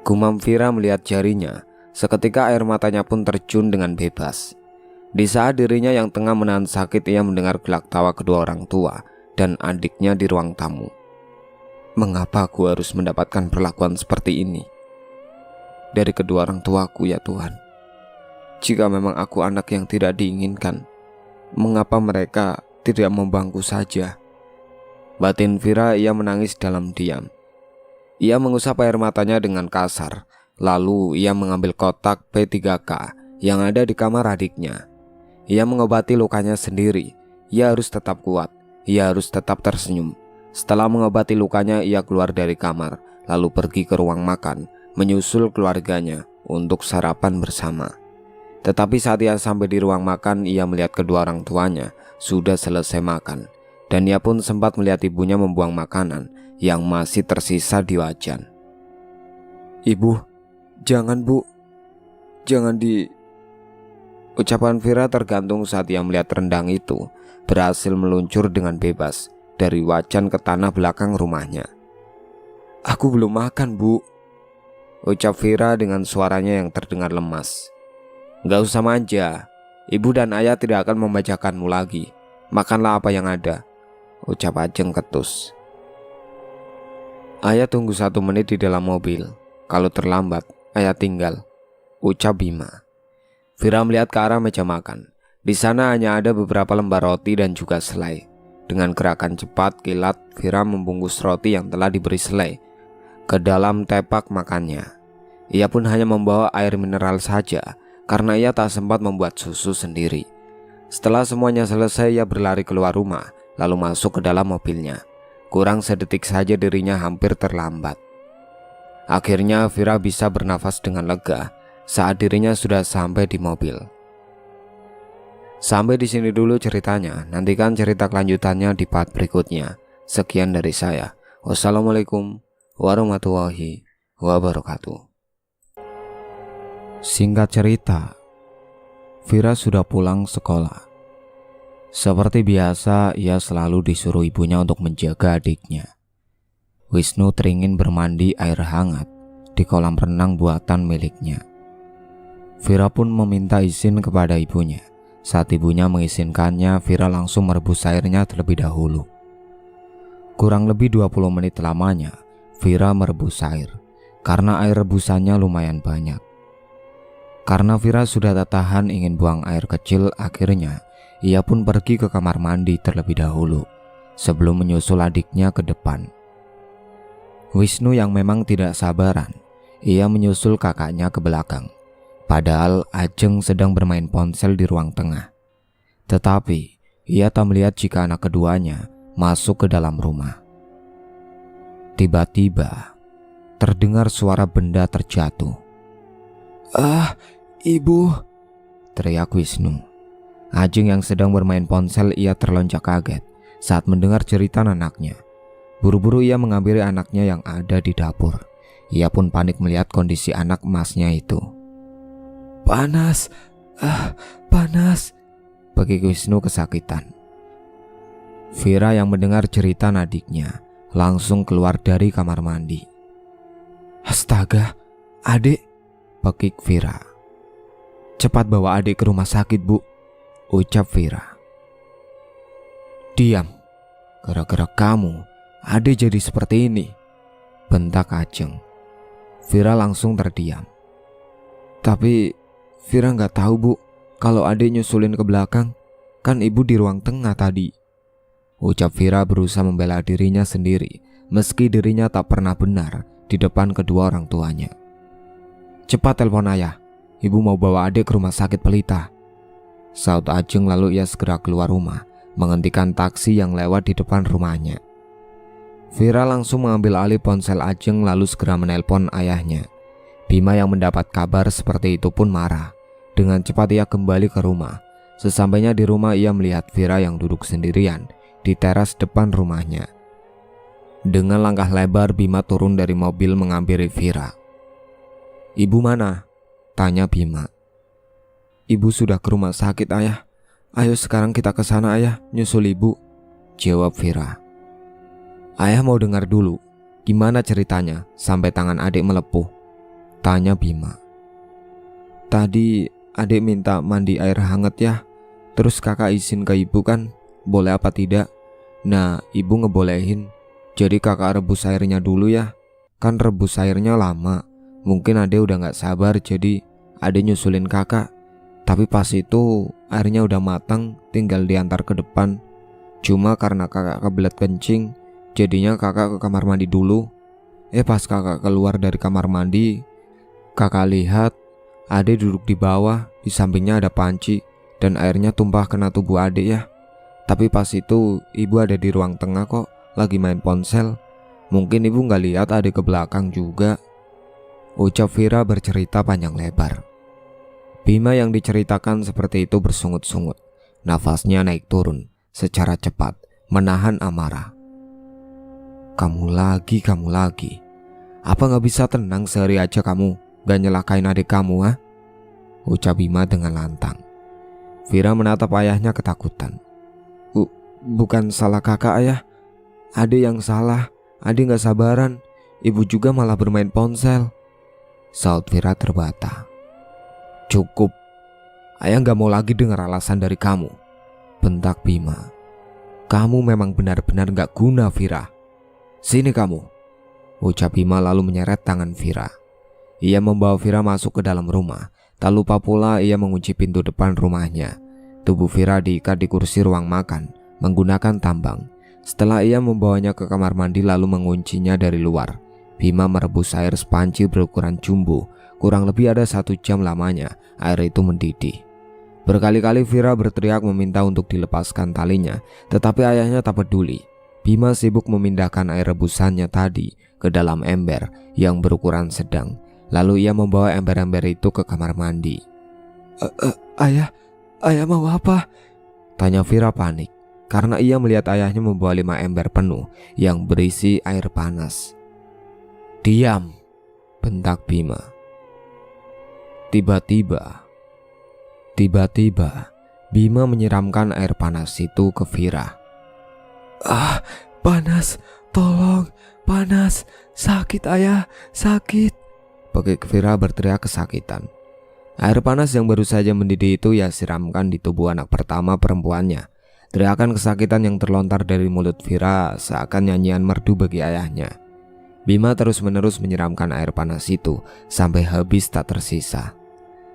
Speaker 1: Gumam Vira melihat jarinya. Seketika air matanya pun terjun dengan bebas. Di saat dirinya yang tengah menahan sakit, ia mendengar gelak tawa kedua orang tua dan adiknya di ruang tamu. Mengapa aku harus mendapatkan perlakuan seperti ini dari kedua orang tuaku, ya Tuhan? Jika memang aku anak yang tidak diinginkan, mengapa mereka tidak membangku saja? Batin Vira, ia menangis dalam diam. Ia mengusap air matanya dengan kasar. Lalu ia mengambil kotak P3K yang ada di kamar adiknya. Ia mengobati lukanya sendiri. Ia harus tetap kuat. Ia harus tetap tersenyum. Setelah mengobati lukanya, ia keluar dari kamar, lalu pergi ke ruang makan, menyusul keluarganya untuk sarapan bersama. Tetapi saat ia sampai di ruang makan, ia melihat kedua orang tuanya sudah selesai makan. Dan ia pun sempat melihat ibunya membuang makanan yang masih tersisa di wajan. Ibu, jangan bu, jangan di... Ucapan Vira tergantung saat ia melihat rendang itu berhasil meluncur dengan bebas dari wajan ke tanah belakang rumahnya. Aku belum makan bu, ucap Vira dengan suaranya yang terdengar lemas. Gak usah manja, ibu dan ayah tidak akan membajakanmu lagi. Makanlah apa yang ada, ucap Ajeng ketus. Ayah tunggu 1 menit di dalam mobil. Kalau terlambat, ayah tinggal, ucap Bima. Vira melihat ke arah meja makan. Di sana hanya ada beberapa lembar roti dan juga selai. Dengan gerakan cepat kilat, Vira membungkus roti yang telah diberi selai ke dalam tepak makannya. Ia pun hanya membawa air mineral saja, karena ia tak sempat membuat susu sendiri. Setelah semuanya selesai, ia berlari keluar rumah, lalu masuk ke dalam mobilnya. Kurang sedetik saja dirinya hampir terlambat. Akhirnya Vira bisa bernafas dengan lega saat dirinya sudah sampai di mobil. Sampai di sini dulu ceritanya. Nantikan cerita kelanjutannya di part berikutnya. Sekian dari saya. Wassalamualaikum warahmatullahi wabarakatuh. Singkat cerita, Vira sudah pulang sekolah. Seperti biasa, ia selalu disuruh ibunya untuk menjaga adiknya. Wisnu teringin bermandi air hangat di kolam renang buatan miliknya. Vira pun meminta izin kepada ibunya. Saat ibunya mengizinkannya, Vira langsung merebus airnya terlebih dahulu. Kurang lebih 20 menit lamanya, Vira merebus air, karena air rebusannya lumayan banyak. Karena Vira sudah tak tahan ingin buang air kecil, akhirnya ia pun pergi ke kamar mandi terlebih dahulu sebelum menyusul adiknya ke depan. Wisnu yang memang tidak sabaran, ia menyusul kakaknya ke belakang. Padahal Ajeng sedang bermain ponsel di ruang tengah. Tetapi ia tak melihat jika anak keduanya masuk ke dalam rumah. Tiba-tiba terdengar suara benda terjatuh. "Ah, ibu!" teriak Wisnu. Ajeng yang sedang bermain ponsel, ia terlonjak kaget saat mendengar cerita anaknya. Buru-buru ia menghampiri anaknya yang ada di dapur. Ia pun panik melihat kondisi anak emasnya itu. "Panas, panas," bagi Wisnu kesakitan. Vira yang mendengar cerita adiknya langsung keluar dari kamar mandi. "Astaga, adik," pekik Vira. "Cepat bawa adik ke rumah sakit, Bu," ucap Vira. "Diam, gara-gara kamu adik jadi seperti ini," bentak Ajeng. Vira langsung terdiam. "Tapi Vira nggak tahu, Bu, kalau adik nyusulin ke belakang. Kan ibu di ruang tengah tadi," ucap Vira berusaha membela dirinya sendiri, meski dirinya tak pernah benar di depan kedua orang tuanya. "Cepat telepon ayah, ibu mau bawa adik ke rumah sakit Pelita," saut Ajeng. Lalu ia segera keluar rumah, menghentikan taksi yang lewat di depan rumahnya. Vira langsung mengambil alih ponsel Ajeng lalu segera menelpon ayahnya. Bima yang mendapat kabar seperti itu pun marah. Dengan cepat ia kembali ke rumah. Sesampainya di rumah, ia melihat Vira yang duduk sendirian di teras depan rumahnya. Dengan langkah lebar, Bima turun dari mobil menghampiri Vira. "Ibu mana?" tanya Bima. "Ibu sudah ke rumah sakit, Ayah. Ayo sekarang kita ke sana, Ayah, nyusul ibu," jawab Vira. "Ayah mau dengar dulu, gimana ceritanya sampai tangan adik melepuh?" tanya Bima. "Tadi adik minta mandi air hangat ya. Terus kakak izin ke ibu kan, boleh apa tidak. Nah, ibu ngebolehin. Jadi kakak rebus airnya dulu ya. Kan rebus airnya lama. Mungkin adik udah gak sabar, jadi adik nyusulin kakak. Tapi pas itu airnya udah matang, tinggal diantar ke depan. Cuma karena kakak kebelet kencing, jadinya kakak ke kamar mandi dulu. Pas kakak keluar dari kamar mandi, kakak lihat adik duduk di bawah, di sampingnya ada panci, dan airnya tumpah kena tubuh adik ya. Tapi pas itu ibu ada di ruang tengah kok, lagi main ponsel. Mungkin ibu gak lihat adik ke belakang juga," ucap Vira bercerita panjang lebar. Bima yang diceritakan seperti itu bersungut-sungut. Nafasnya naik turun secara cepat, menahan amarah. Kamu lagi. Apa gak bisa tenang sehari aja kamu? Gak nyelakain adik kamu, ha?" ucap Bima dengan lantang. Vira menatap ayahnya ketakutan. Bukan salah kakak, Ayah. Adik yang salah. Adik gak sabaran. Ibu juga malah bermain ponsel," saut Vira terbata. "Cukup. Ayah gak mau lagi dengar alasan dari kamu," bentak Bima. "Kamu memang benar-benar gak guna, Vira. Sini kamu," ucap Bima lalu menyeret tangan Vira. Ia membawa Vira masuk ke dalam rumah. Tak lupa pula ia mengunci pintu depan rumahnya. Tubuh Vira diikat di kursi ruang makan menggunakan tambang. Setelah ia membawanya ke kamar mandi lalu menguncinya dari luar, Bima merebus air sepanci berukuran jumbo. Kurang lebih ada 1 jam lamanya air itu mendidih. Berkali-kali Vira berteriak meminta untuk dilepaskan talinya, tetapi ayahnya tak peduli. Bima sibuk memindahkan air rebusannya tadi ke dalam ember yang berukuran sedang. Lalu ia membawa ember-ember itu ke kamar mandi. Ayah mau apa?" tanya Vira panik, karena ia melihat ayahnya membawa 5 ember penuh yang berisi air panas. "Diam," bentak Bima. Tiba-tiba Bima menyiramkan air panas itu ke Vira. Panas, tolong, panas, sakit ayah, sakit," Pekik Vira berteriak kesakitan. Air panas yang baru saja mendidih itu ia siramkan di tubuh anak pertama perempuannya. Teriakan kesakitan yang terlontar dari mulut Vira seakan nyanyian merdu bagi ayahnya. Bima terus-menerus menyiramkan air panas itu sampai habis tak tersisa.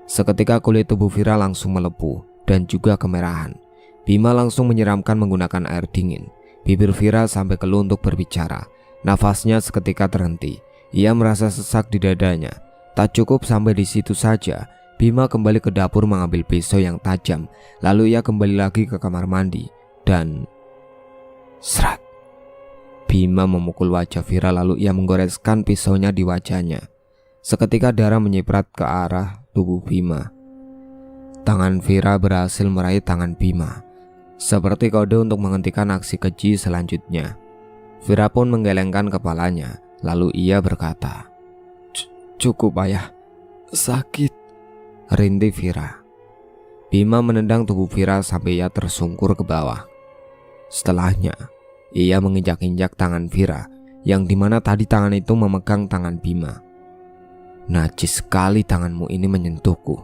Speaker 1: Seketika kulit tubuh Vira langsung melepuh dan juga kemerahan. Bima langsung menyiramkan menggunakan air dingin. Bibir Vira sampai keluh untuk berbicara. Nafasnya seketika terhenti. Ia merasa sesak di dadanya. Tak cukup sampai di situ saja, Bima kembali ke dapur mengambil pisau yang tajam. Lalu ia kembali lagi ke kamar mandi dan serat. Bima memukul wajah Vira lalu ia menggoreskan pisaunya di wajahnya. Seketika darah menyiprat ke arah tubuh Bima. Tangan Vira berhasil meraih tangan Bima, seperti kode untuk menghentikan aksi keji selanjutnya. Vira pun menggelengkan kepalanya. Lalu ia berkata, Cukup ayah, sakit," rintih Vira. Bima menendang tubuh Vira sampai ia tersungkur ke bawah. Setelahnya, ia menginjak-injak tangan Vira, yang dimana tadi tangan itu memegang tangan Bima. "Najis sekali tanganmu ini menyentuhku,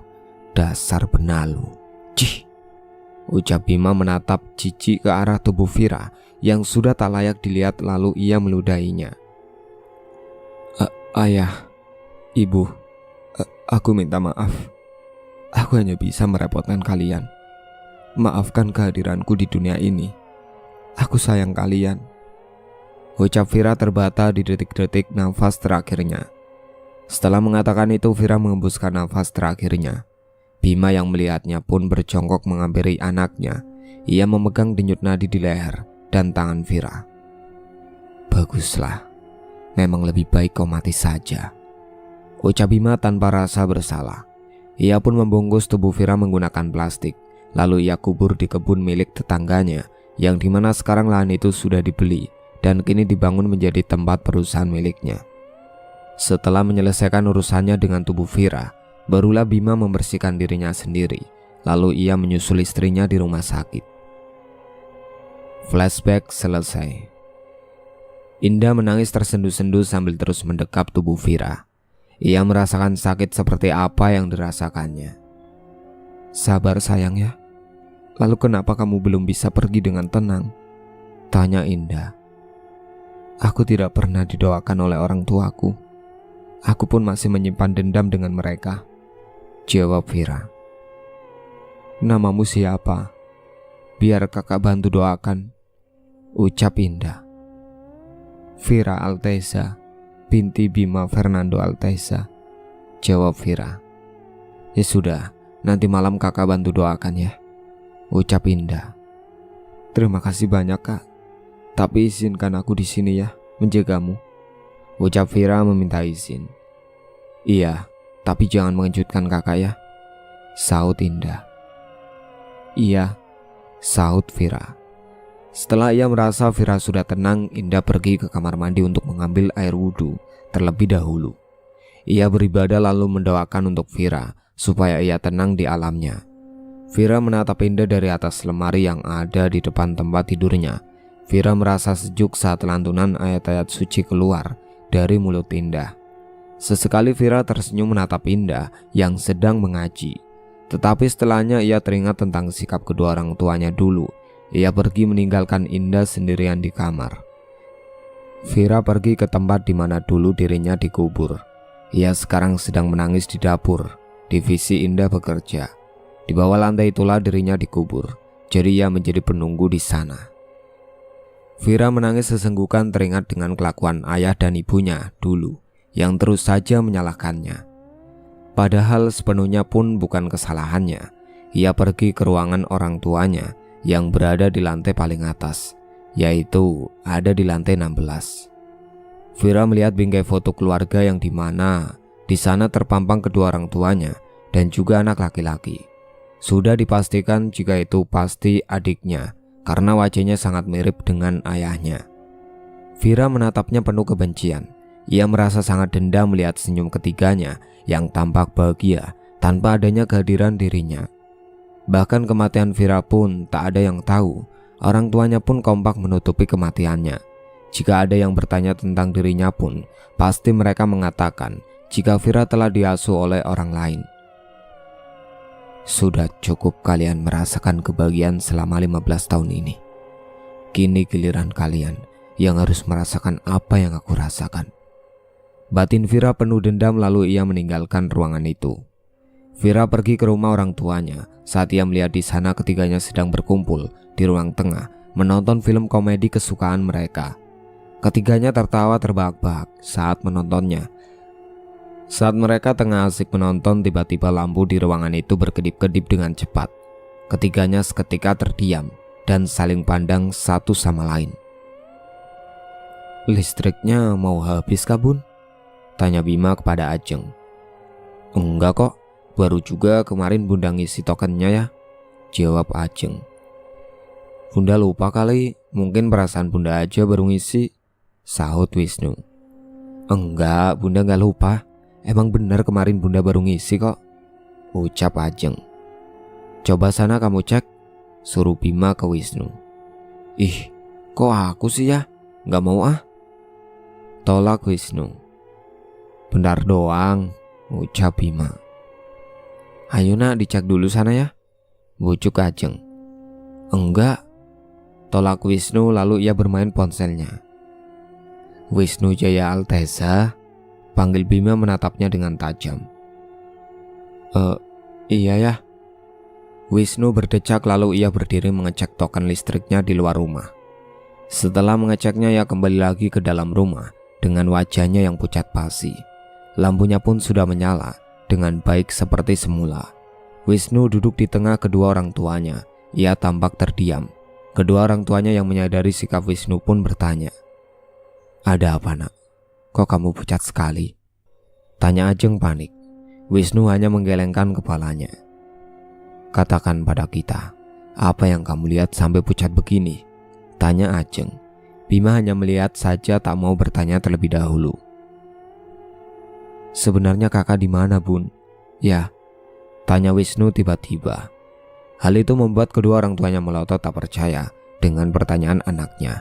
Speaker 1: dasar benalu. Cih," ucap Bima menatap jijik ke arah tubuh Vira yang sudah tak layak dilihat lalu ia meludahinya. "Ayah, ibu, aku minta maaf. Aku hanya bisa merepotkan kalian. Maafkan kehadiranku di dunia ini. Aku sayang kalian," ucap Vira terbata di detik-detik nafas terakhirnya. Setelah mengatakan itu, Vira mengembuskan nafas terakhirnya. Bima yang melihatnya pun berjongkok menghampiri anaknya. Ia memegang denyut nadi di leher dan tangan Vira. "Baguslah, memang lebih baik kau mati saja," ucap Bima tanpa rasa bersalah. Ia pun membungkus tubuh Vira menggunakan plastik. Lalu ia kubur di kebun milik tetangganya, yang dimana sekarang lahan itu sudah dibeli dan kini dibangun menjadi tempat perusahaan miliknya. Setelah menyelesaikan urusannya dengan tubuh Vira, barulah Bima membersihkan dirinya sendiri. Lalu ia menyusul istrinya di rumah sakit. Flashback selesai. Indah menangis tersendu-sendu sambil terus mendekap tubuh Vira. Ia merasakan sakit seperti apa yang dirasakannya. "Sabar sayang ya. Lalu kenapa kamu belum bisa pergi dengan tenang?" tanya Indah. "Aku tidak pernah didoakan oleh orang tuaku. Aku pun masih menyimpan dendam dengan mereka," jawab Vira. "Namamu siapa? Biar kakak bantu doakan," ucap Indah. "Vira Alteza, binti Bima Fernando Alteza," jawab Vira. "Ya sudah, nanti malam kakak bantu doakan ya," ucap Indah. "Terima kasih banyak kak, tapi izinkan aku di sini ya, menjagamu," ucap Vira meminta izin. "Iya, tapi jangan mengejutkan kakak ya," sahut Indah. "Iya," sahut Vira. Setelah ia merasa Vira sudah tenang, Indah pergi ke kamar mandi untuk mengambil air wudhu terlebih dahulu. Ia beribadah lalu mendoakan untuk Vira supaya ia tenang di alamnya. Vira menatap Indah dari atas lemari yang ada di depan tempat tidurnya. Vira merasa sejuk saat lantunan ayat-ayat suci keluar dari mulut Indah. Sesekali Vira tersenyum menatap Indah yang sedang mengaji. Tetapi setelahnya ia teringat tentang sikap kedua orang tuanya dulu. Ia pergi meninggalkan Indah sendirian di kamar. Vira pergi ke tempat di mana dulu dirinya dikubur. Ia sekarang sedang menangis di dapur. Divisi Indah bekerja. Di bawah lantai itulah dirinya dikubur. Jadi ia menjadi penunggu di sana. Vira menangis sesenggukan teringat dengan kelakuan ayah dan ibunya dulu yang terus saja menyalahkannya. Padahal sepenuhnya pun bukan kesalahannya. Ia pergi ke ruangan orang tuanya yang berada di lantai paling atas, yaitu ada di lantai 16. Vira melihat bingkai foto keluarga yang dimana di sana terpampang kedua orang tuanya dan juga anak laki-laki. Sudah dipastikan jika itu pasti adiknya karena wajahnya sangat mirip dengan ayahnya. Vira menatapnya penuh kebencian. Ia merasa sangat dendam melihat senyum ketiganya yang tampak bahagia tanpa adanya kehadiran dirinya. Bahkan kematian Vira pun tak ada yang tahu. Orang tuanya pun kompak menutupi kematiannya. Jika ada yang bertanya tentang dirinya pun, pasti mereka mengatakan jika Vira telah diasuh oleh orang lain. Sudah cukup kalian merasakan kebahagiaan selama 15 tahun ini. Kini giliran kalian yang harus merasakan apa yang aku rasakan. Batin Vira penuh dendam lalu ia meninggalkan ruangan itu. Vira pergi ke rumah orang tuanya. Saat ia melihat di sana ketiganya sedang berkumpul di ruang tengah menonton film komedi kesukaan mereka. Ketiganya tertawa terbahak-bahak saat menontonnya. Saat mereka tengah asik menonton, tiba-tiba lampu di ruangan itu berkedip-kedip dengan cepat. Ketiganya seketika terdiam dan saling pandang satu sama lain. "Listriknya mau habis kah, Bun?" tanya Bima kepada Ajeng. "Enggak kok, baru juga kemarin Bunda ngisi tokennya ya," jawab Ajeng. "Bunda lupa kali, mungkin perasaan Bunda aja baru ngisi," sahut Wisnu. "Enggak, Bunda gak lupa. Emang benar kemarin Bunda baru ngisi kok," ucap Ajeng. "Coba sana kamu cek," suruh Bima ke Wisnu. "Ih, kok aku sih ya? Gak mau ah," tolak Wisnu. "Bentar doang," ucap Bima. "Ayo nak dicek dulu sana ya," bujuk Ajeng. "Enggak," tolak Wisnu lalu ia bermain ponselnya. "Wisnu Jaya Alteza," panggil Bima menatapnya dengan tajam. Iya ya." Wisnu berdecak lalu ia berdiri mengecek token listriknya di luar rumah. Setelah mengeceknya ia kembali lagi ke dalam rumah dengan wajahnya yang pucat pasi. Lampunya pun sudah menyala dengan baik seperti semula. Wisnu duduk di tengah kedua orang tuanya. Ia tampak terdiam. Kedua orang tuanya yang menyadari sikap Wisnu pun bertanya, "Ada apa nak? Kok kamu pucat sekali?" tanya Ajeng panik. Wisnu hanya menggelengkan kepalanya. "Katakan pada kita, apa yang kamu lihat sampai pucat begini?" tanya Ajeng. Bima hanya melihat saja tak mau bertanya terlebih dahulu. Sebenarnya kakak di mana, Bun? Ya, tanya Wisnu tiba-tiba. Hal itu membuat kedua orang tuanya melotot tak percaya dengan pertanyaan anaknya.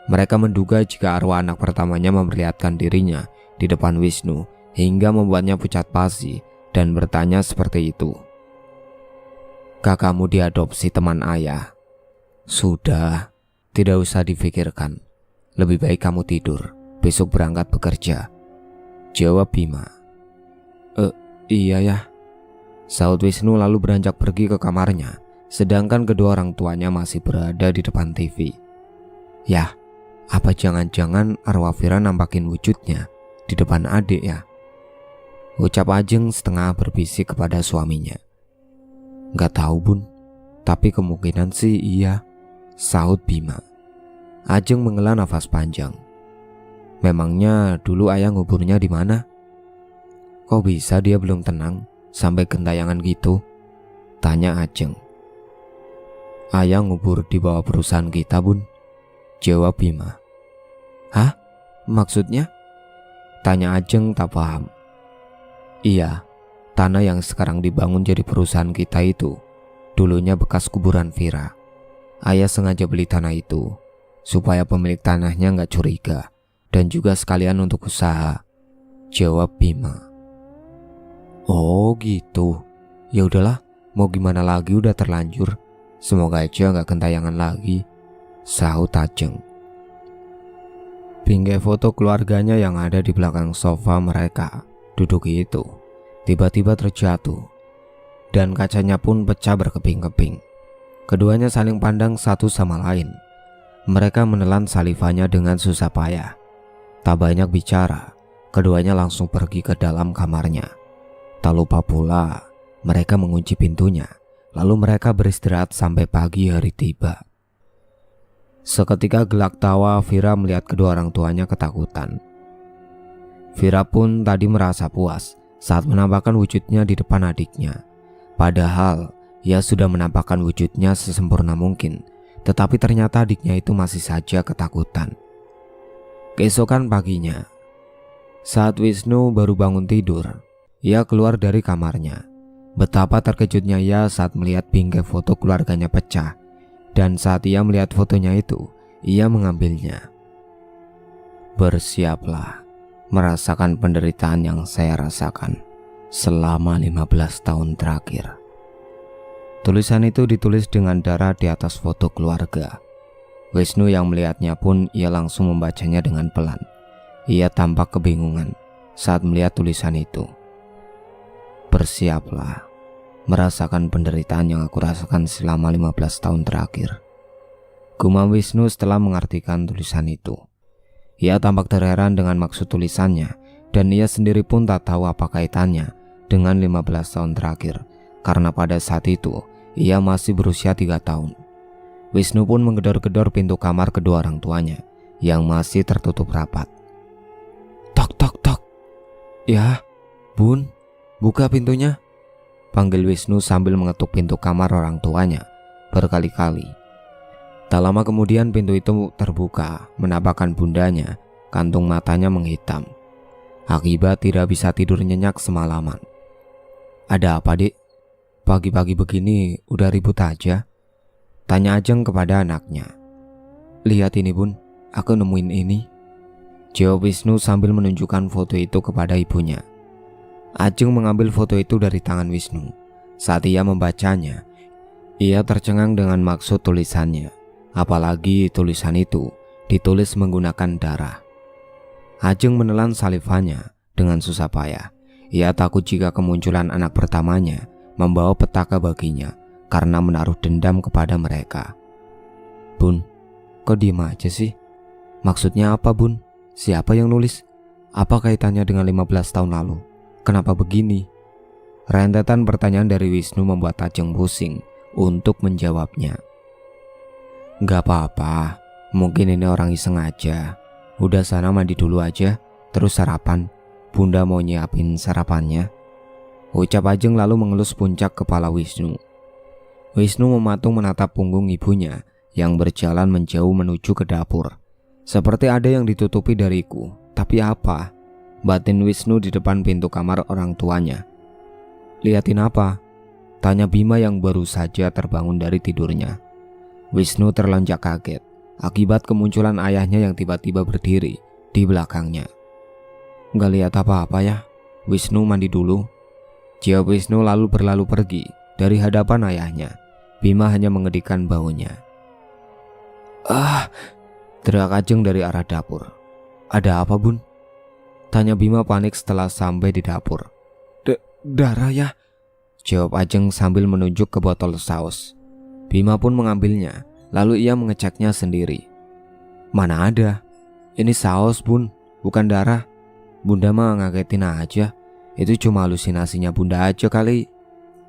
Speaker 1: Mereka menduga jika arwah anak pertamanya memperlihatkan dirinya di depan Wisnu hingga membuatnya pucat pasi dan bertanya seperti itu. Kakakmu diadopsi teman ayah. Sudah, tidak usah difikirkan. Lebih baik kamu tidur, besok berangkat bekerja, jawab Bima. Iya ya, sahut Wisnu lalu beranjak pergi ke kamarnya, sedangkan kedua orang tuanya masih berada di depan TV. Yah, apa jangan-jangan arwah Vira nampakin wujudnya di depan adik ya? Ucap Ajeng setengah berbisik kepada suaminya. Gak tahu, Bun, tapi kemungkinan sih iya, sahut Bima. Ajeng menghela nafas panjang. Memangnya dulu ayah nguburnya di mana? Kok bisa dia belum tenang sampai gentayangan gitu? Tanya Ajeng. Ayah ngubur di bawah perusahaan kita, Bun, jawab Bima. Hah? Maksudnya? Tanya Ajeng tak paham. Iya, tanah yang sekarang dibangun jadi perusahaan kita itu dulunya bekas kuburan Vira. Ayah sengaja beli tanah itu supaya pemilik tanahnya gak curiga dan juga sekalian untuk usaha, jawab Bima. Oh gitu. Ya udahlah, mau gimana lagi, udah terlanjur. Semoga aja gak gentayangan lagi, sahut Ajeng. Bingkai foto keluarganya yang ada di belakang sofa mereka duduk itu tiba-tiba terjatuh dan kacanya pun pecah berkeping-keping. Keduanya saling pandang satu sama lain. Mereka menelan salivanya dengan susah payah. Tak banyak bicara, keduanya langsung pergi ke dalam kamarnya. Tak lupa pula mereka mengunci pintunya. Lalu mereka beristirahat sampai pagi hari tiba. Seketika gelak tawa Vira melihat kedua orang tuanya ketakutan. Vira pun tadi merasa puas saat menampakkan wujudnya di depan adiknya. Padahal ia sudah menampakkan wujudnya sesempurna mungkin, tetapi ternyata adiknya itu masih saja ketakutan. Keesokan paginya, saat Wisnu baru bangun tidur, ia keluar dari kamarnya. Betapa terkejutnya ia saat melihat bingkai foto keluarganya pecah. Dan saat ia melihat fotonya itu, ia mengambilnya. Bersiaplah merasakan penderitaan yang saya rasakan selama 15 tahun terakhir. Tulisan itu ditulis dengan darah di atas foto keluarga. Wisnu yang melihatnya pun ia langsung membacanya dengan pelan. Ia tampak kebingungan saat melihat tulisan itu. Bersiaplah merasakan penderitaan yang aku rasakan selama 15 tahun terakhir, gumam Wisnu setelah mengartikan tulisan itu. Ia tampak terheran dengan maksud tulisannya, dan ia sendiri pun tak tahu apa kaitannya dengan 15 tahun terakhir, karena pada saat itu ia masih berusia 3 tahun. Wisnu pun menggedor-gedor pintu kamar kedua orang tuanya yang masih tertutup rapat. Tok tok tok. Ya, Bun, buka pintunya, panggil Wisnu sambil mengetuk pintu kamar orang tuanya berkali-kali. Tak lama kemudian pintu itu terbuka, menampakkan bundanya, kantung matanya menghitam. Akibat tidak bisa tidur nyenyak semalaman. Ada apa, Dik? Pagi-pagi begini udah ribut aja? Tanya Ajeng kepada anaknya. Lihat ini, Bun, aku nemuin ini, jawab Wisnu sambil menunjukkan foto itu kepada ibunya. Ajeng mengambil foto itu dari tangan Wisnu. Saat ia membacanya, ia tercengang dengan maksud tulisannya. Apalagi tulisan itu ditulis menggunakan darah. Ajeng menelan salivanya dengan susah payah. Ia takut jika kemunculan anak pertamanya membawa petaka baginya karena menaruh dendam kepada mereka. Bun, kok diem aja sih? Maksudnya apa, Bun? Siapa yang nulis? Apa kaitannya dengan 15 tahun lalu? Kenapa begini? Rentetan pertanyaan dari Wisnu membuat Ajeng pusing untuk menjawabnya. Gak apa-apa, mungkin ini orang iseng aja. Udah sana mandi dulu aja, terus sarapan. Bunda mau nyiapin sarapannya, ucap Ajeng lalu mengelus puncak kepala Wisnu. Wisnu mematung menatap punggung ibunya yang berjalan menjauh menuju ke dapur. Seperti ada yang ditutupi dariku, tapi apa? batin Wisnu di depan pintu kamar orang tuanya. "Liatin apa?" tanya Bima yang baru saja terbangun dari tidurnya. Wisnu terlonjak kaget akibat kemunculan ayahnya yang tiba-tiba berdiri di belakangnya. "Nggak lihat apa-apa ya, Wisnu mandi dulu," jawab Wisnu lalu berlalu pergi dari hadapan ayahnya. Bima hanya mengedikkan baunya. "Ah!" teriak Ajeng dari arah dapur. "Ada apa, Bun?" tanya Bima panik setelah sampai di dapur. Darah ya," jawab Ajeng sambil menunjuk ke botol saus. Bima pun mengambilnya, lalu ia mengeceknya sendiri. "Mana ada, ini saus, Bun, bukan darah. Bunda mah ngagetin aja. Itu cuma halusinasinya Bunda aja kali.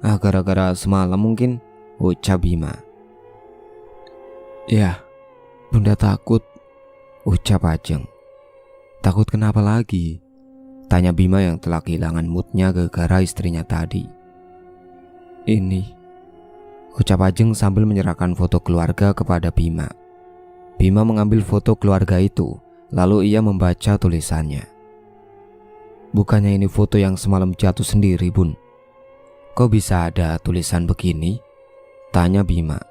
Speaker 1: Gara-gara semalam mungkin," ucap Bima. "Ya, Bunda takut," ucap Ajeng. "Takut kenapa lagi?" tanya Bima yang telah kehilangan moodnya gara-gara istrinya tadi. "Ini," ucap Ajeng sambil menyerahkan foto keluarga kepada Bima. Bima mengambil foto keluarga itu, lalu ia membaca tulisannya. "Bukannya ini foto yang semalam jatuh sendiri, Bun? Kok bisa ada tulisan begini?" tanya Bima.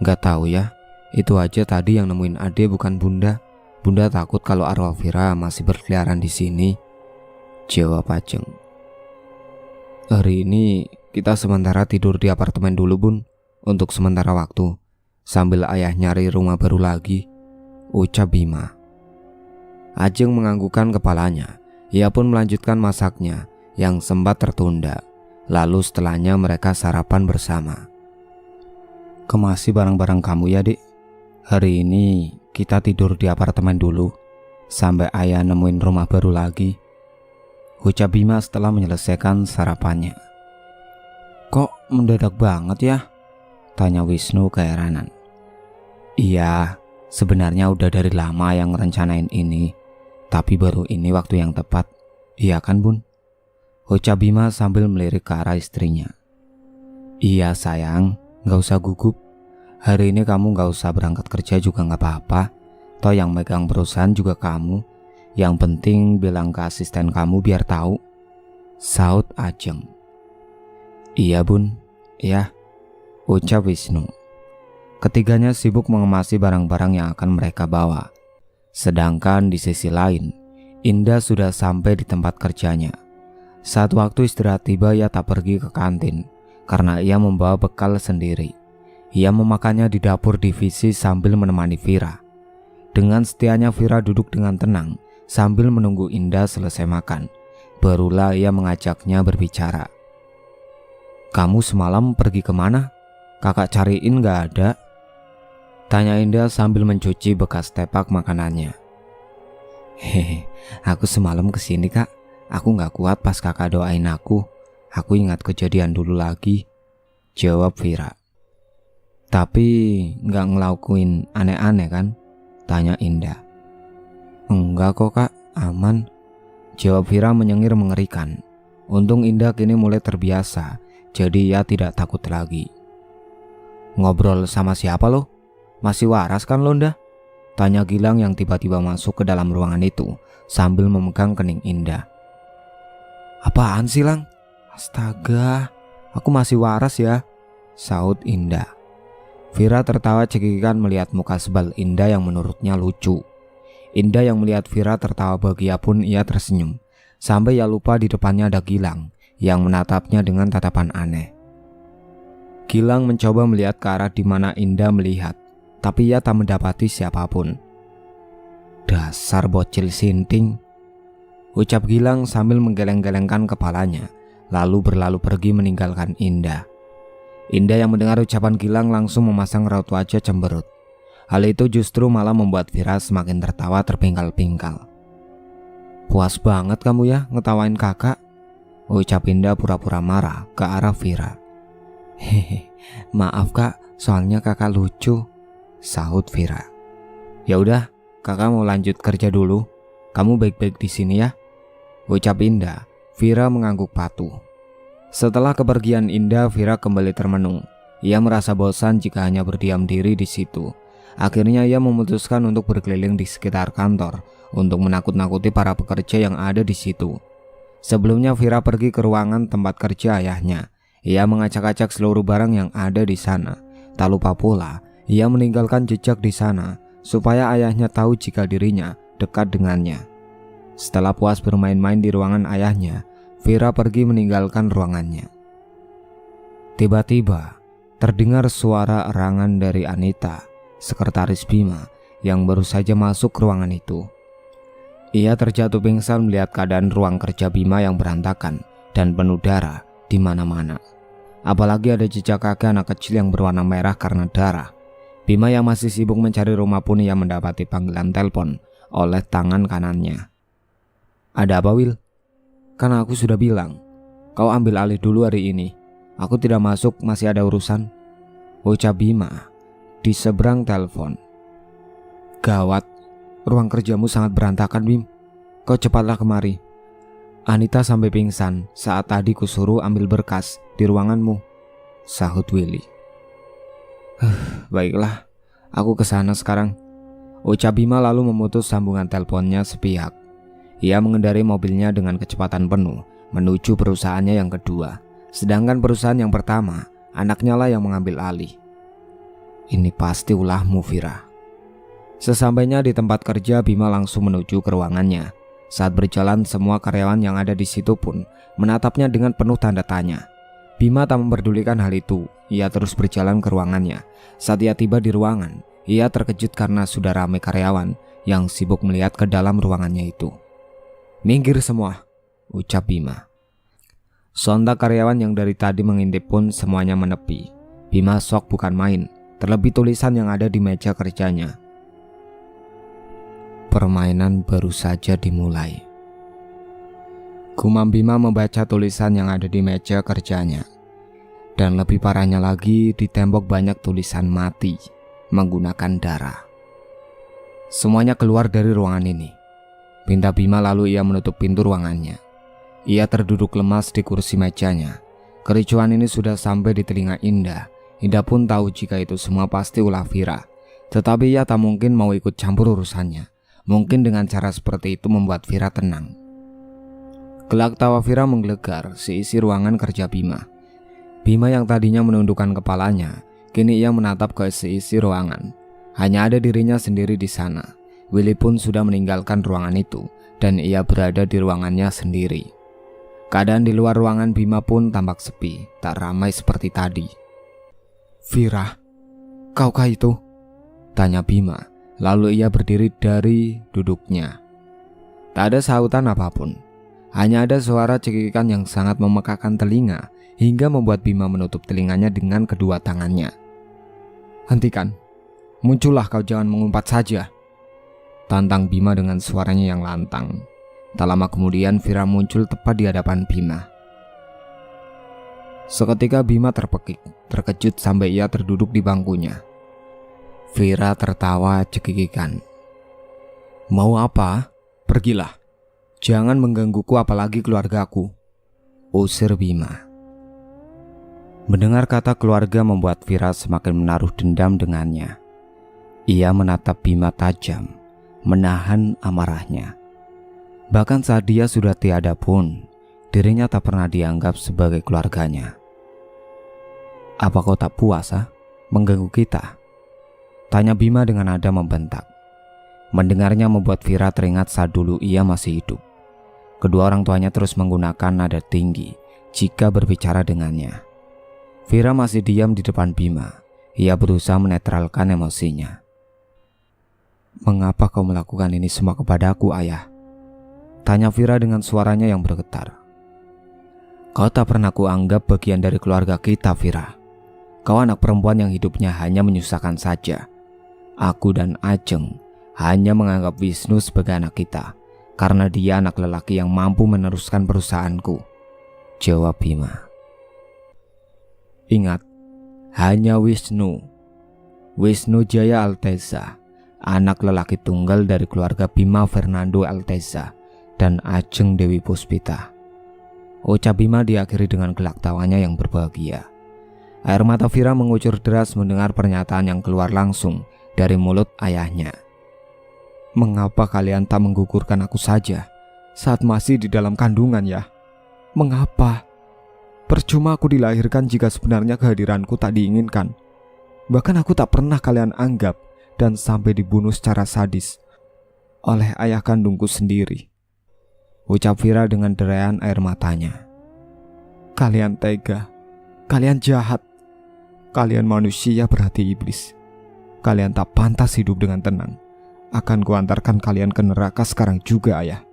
Speaker 1: "Gak tahu ya, itu aja tadi yang nemuin Ade bukan Bunda. Bunda takut kalau arwah Vira masih berkeliaran di sini," jawab Ajeng. "Hari ini kita sementara tidur di apartemen dulu, Bun, untuk sementara waktu, sambil ayah nyari rumah baru lagi," ucap Bima. Ajeng menganggukkan kepalanya. Ia pun melanjutkan masaknya yang sempat tertunda. Lalu setelahnya mereka sarapan bersama. "Kemasi barang-barang kamu ya, Dik. Hari ini kita tidur di apartemen dulu sampai ayah nemuin rumah baru lagi," ucap Bima setelah menyelesaikan sarapannya. "Kok mendadak banget ya?" tanya Wisnu keheranan. "Iya, sebenarnya udah dari lama yang rencanain ini, tapi baru ini waktu yang tepat. Iya kan, Bun?" ucap Bima sambil melirik ke arah istrinya. "Iya sayang, gak usah gugup. Hari ini kamu gak usah berangkat kerja juga gak apa-apa. Toh yang megang perusahaan juga kamu. Yang penting bilang ke asisten kamu biar tahu," saut Ajeng. "Iya, Bun, ya," ucap Wisnu. Ketiganya sibuk mengemasi barang-barang yang akan mereka bawa. Sedangkan di sisi lain, Indah sudah sampai di tempat kerjanya. Saat waktu istirahat tiba, ia tak pergi ke kantin karena ia membawa bekal sendiri. Ia memakannya di dapur divisi sambil menemani Vira. Dengan setianya Vira duduk dengan tenang sambil menunggu Indah selesai makan. Barulah ia mengajaknya berbicara. "Kamu semalam pergi kemana? Kakak cariin gak ada?" tanya Indah sambil mencuci bekas tepak makanannya. "Hehe, aku semalam kesini, Kak. Aku gak kuat pas kakak doain aku. Aku ingat kejadian dulu lagi," jawab Vira. "Tapi gak ngelakuin aneh-aneh kan?" tanya Indah. "Enggak kok, Kak, aman," jawab Vira menyengir mengerikan. Untung Indah kini mulai terbiasa, jadi ia tidak takut lagi. "Ngobrol sama siapa lo? Masih waras kan lo, Indah?" tanya Gilang yang tiba-tiba masuk ke dalam ruangan itu sambil memegang kening Indah. "Apaan sih, Lang? Astaga, aku masih waras ya," saut Indah. Vira tertawa cekikikan melihat muka sebal Indah yang menurutnya lucu. Indah yang melihat Vira tertawa bahagia pun ia tersenyum, sampai ia lupa di depannya ada Gilang yang menatapnya dengan tatapan aneh. Gilang mencoba melihat ke arah di mana Indah melihat, tapi ia tak mendapati siapapun. "Dasar bocil sinting," ucap Gilang sambil menggeleng-gelengkan kepalanya, lalu berlalu pergi meninggalkan Indah. Indah yang mendengar ucapan Gilang langsung memasang raut wajah cemberut. Hal itu justru malah membuat Vira semakin tertawa terpingkal-pingkal. "Puas banget kamu ya ngetawain kakak," ucap Indah pura-pura marah ke arah Vira. "Hehe, maaf Kak, soalnya kakak lucu," sahut Vira. "Ya udah, kakak mau lanjut kerja dulu. Kamu baik-baik di sini ya," ucap Indah. Vira mengangguk patuh. Setelah kepergian Indah, Vira kembali termenung. Ia merasa bosan jika hanya berdiam diri di situ. Akhirnya ia memutuskan untuk berkeliling di sekitar kantor untuk menakut-nakuti para pekerja yang ada di situ. Sebelumnya Vira pergi ke ruangan tempat kerja ayahnya. Ia mengacak-acak seluruh barang yang ada di sana. Tak lupa pula, ia meninggalkan jejak di sana supaya ayahnya tahu jika dirinya dekat dengannya. Setelah puas bermain-main di ruangan ayahnya, Vira pergi meninggalkan ruangannya. Tiba-tiba terdengar suara erangan dari Anita, sekretaris Bima, yang baru saja masuk ke ruangan itu. Ia terjatuh pingsan melihat keadaan ruang kerja Bima yang berantakan dan penuh darah di mana-mana. Apalagi ada jejak kaki anak kecil yang berwarna merah karena darah. Bima yang masih sibuk mencari rumah pun ia mendapati panggilan telepon oleh tangan kanannya. "Ada apa, Will? Kan aku sudah bilang, kau ambil alih dulu hari ini. Aku tidak masuk, masih ada urusan," ucap Bima di seberang telepon. "Gawat, ruang kerjamu sangat berantakan, Bim. Kau cepatlah kemari. Anita sampai pingsan saat tadi kusuruh ambil berkas di ruanganmu," sahut Willy. "Baiklah, aku kesana sekarang," ucap Bima lalu memutus sambungan teleponnya sepihak. Ia mengendarai mobilnya dengan kecepatan penuh menuju perusahaannya yang kedua. Sedangkan perusahaan yang pertama, anaknya lah yang mengambil alih. Ini pasti ulahmu, Vira. Sesampainya di tempat kerja, Bima langsung menuju ke ruangannya. Saat berjalan, semua karyawan yang ada di situ pun menatapnya dengan penuh tanda tanya. Bima tak memperdulikan hal itu. Ia terus berjalan ke ruangannya. Saat ia tiba di ruangan, ia terkejut karena sudah ramai karyawan yang sibuk melihat ke dalam ruangannya itu. "Minggir semua," ucap Bima. Sontak karyawan yang dari tadi mengintip pun semuanya menepi. Bima shock bukan main, terlebih tulisan yang ada di meja kerjanya. Permainan baru saja dimulai. Gumam Bima membaca tulisan yang ada di meja kerjanya. Dan lebih parahnya lagi, di tembok banyak tulisan mati menggunakan darah. Semuanya keluar dari ruangan ini, pinta Bima, lalu ia menutup pintu ruangannya. Ia terduduk lemas di kursi mejanya. Kericuhan ini sudah sampai di telinga Indah. Indah pun tahu jika itu semua pasti ulah Vira. Tetapi ia tak mungkin mau ikut campur urusannya. Mungkin dengan cara seperti itu membuat Vira tenang. Gelak tawa Vira menggelegar seisi ruangan kerja Bima. Bima yang tadinya menundukkan kepalanya, kini ia menatap ke seisi ruangan. Hanya ada dirinya sendiri di sana. Willy pun sudah meninggalkan ruangan itu dan ia berada di ruangannya sendiri. Keadaan di luar ruangan Bima pun tampak sepi, tak ramai seperti tadi. "Vira, kaukah itu?" tanya Bima. Lalu ia berdiri dari duduknya. Tak ada sahutan apapun. Hanya ada suara cekikikan yang sangat memekakan telinga hingga membuat Bima menutup telinganya dengan kedua tangannya. "Hentikan. Muncullah, kau jangan mengumpat saja," tantang Bima dengan suaranya yang lantang. Tak lama kemudian Vira muncul tepat di hadapan Bima. Seketika Bima terpekik, terkejut sampai ia terduduk di bangkunya. Vira tertawa cekikikan. "Mau apa? Pergilah. Jangan menggangguku apalagi keluargaku," usir Bima. Mendengar kata keluarga membuat Vira semakin menaruh dendam dengannya. Ia menatap Bima tajam, menahan amarahnya. Bahkan saat dia sudah tiada pun, dirinya tak pernah dianggap sebagai keluarganya. "Apa kau tak puas mengganggu kita?" tanya Bima dengan nada membentak. Mendengarnya membuat Vira teringat saat dulu ia masih hidup. Kedua orang tuanya terus menggunakan nada tinggi jika berbicara dengannya. Vira masih diam di depan Bima. Ia berusaha menetralkan emosinya. "Mengapa kau melakukan ini semua kepadaku, ayah?" tanya Vira dengan suaranya yang bergetar. "Kau tak pernah kuanggap bagian dari keluarga kita, Vira. Kau anak perempuan yang hidupnya hanya menyusahkan saja. Aku dan Ajeng hanya menganggap Wisnu sebagai anak kita karena dia anak lelaki yang mampu meneruskan perusahaanku," jawab Bima. "Ingat, hanya Wisnu Jaya Alteza, anak lelaki tunggal dari keluarga Bima Fernando Alteza dan Ajeng Dewi Puspita," ucap Bima diakhiri dengan gelak tawanya yang berbahagia. Air mata Vira mengucur deras mendengar pernyataan yang keluar langsung dari mulut ayahnya.
Speaker 2: Mengapa kalian tak menggugurkan aku saja saat masih di dalam kandungan ya? Mengapa? Percuma aku dilahirkan jika sebenarnya kehadiranku tak diinginkan. Bahkan aku tak pernah kalian anggap dan sampai dibunuh secara sadis oleh ayah kandungku sendiri, ucap Vira dengan derayan air matanya. Kalian tega, kalian jahat, kalian manusia berhati iblis. Kalian tak pantas hidup dengan tenang. Akan kuantarkan kalian ke neraka sekarang juga, ayah.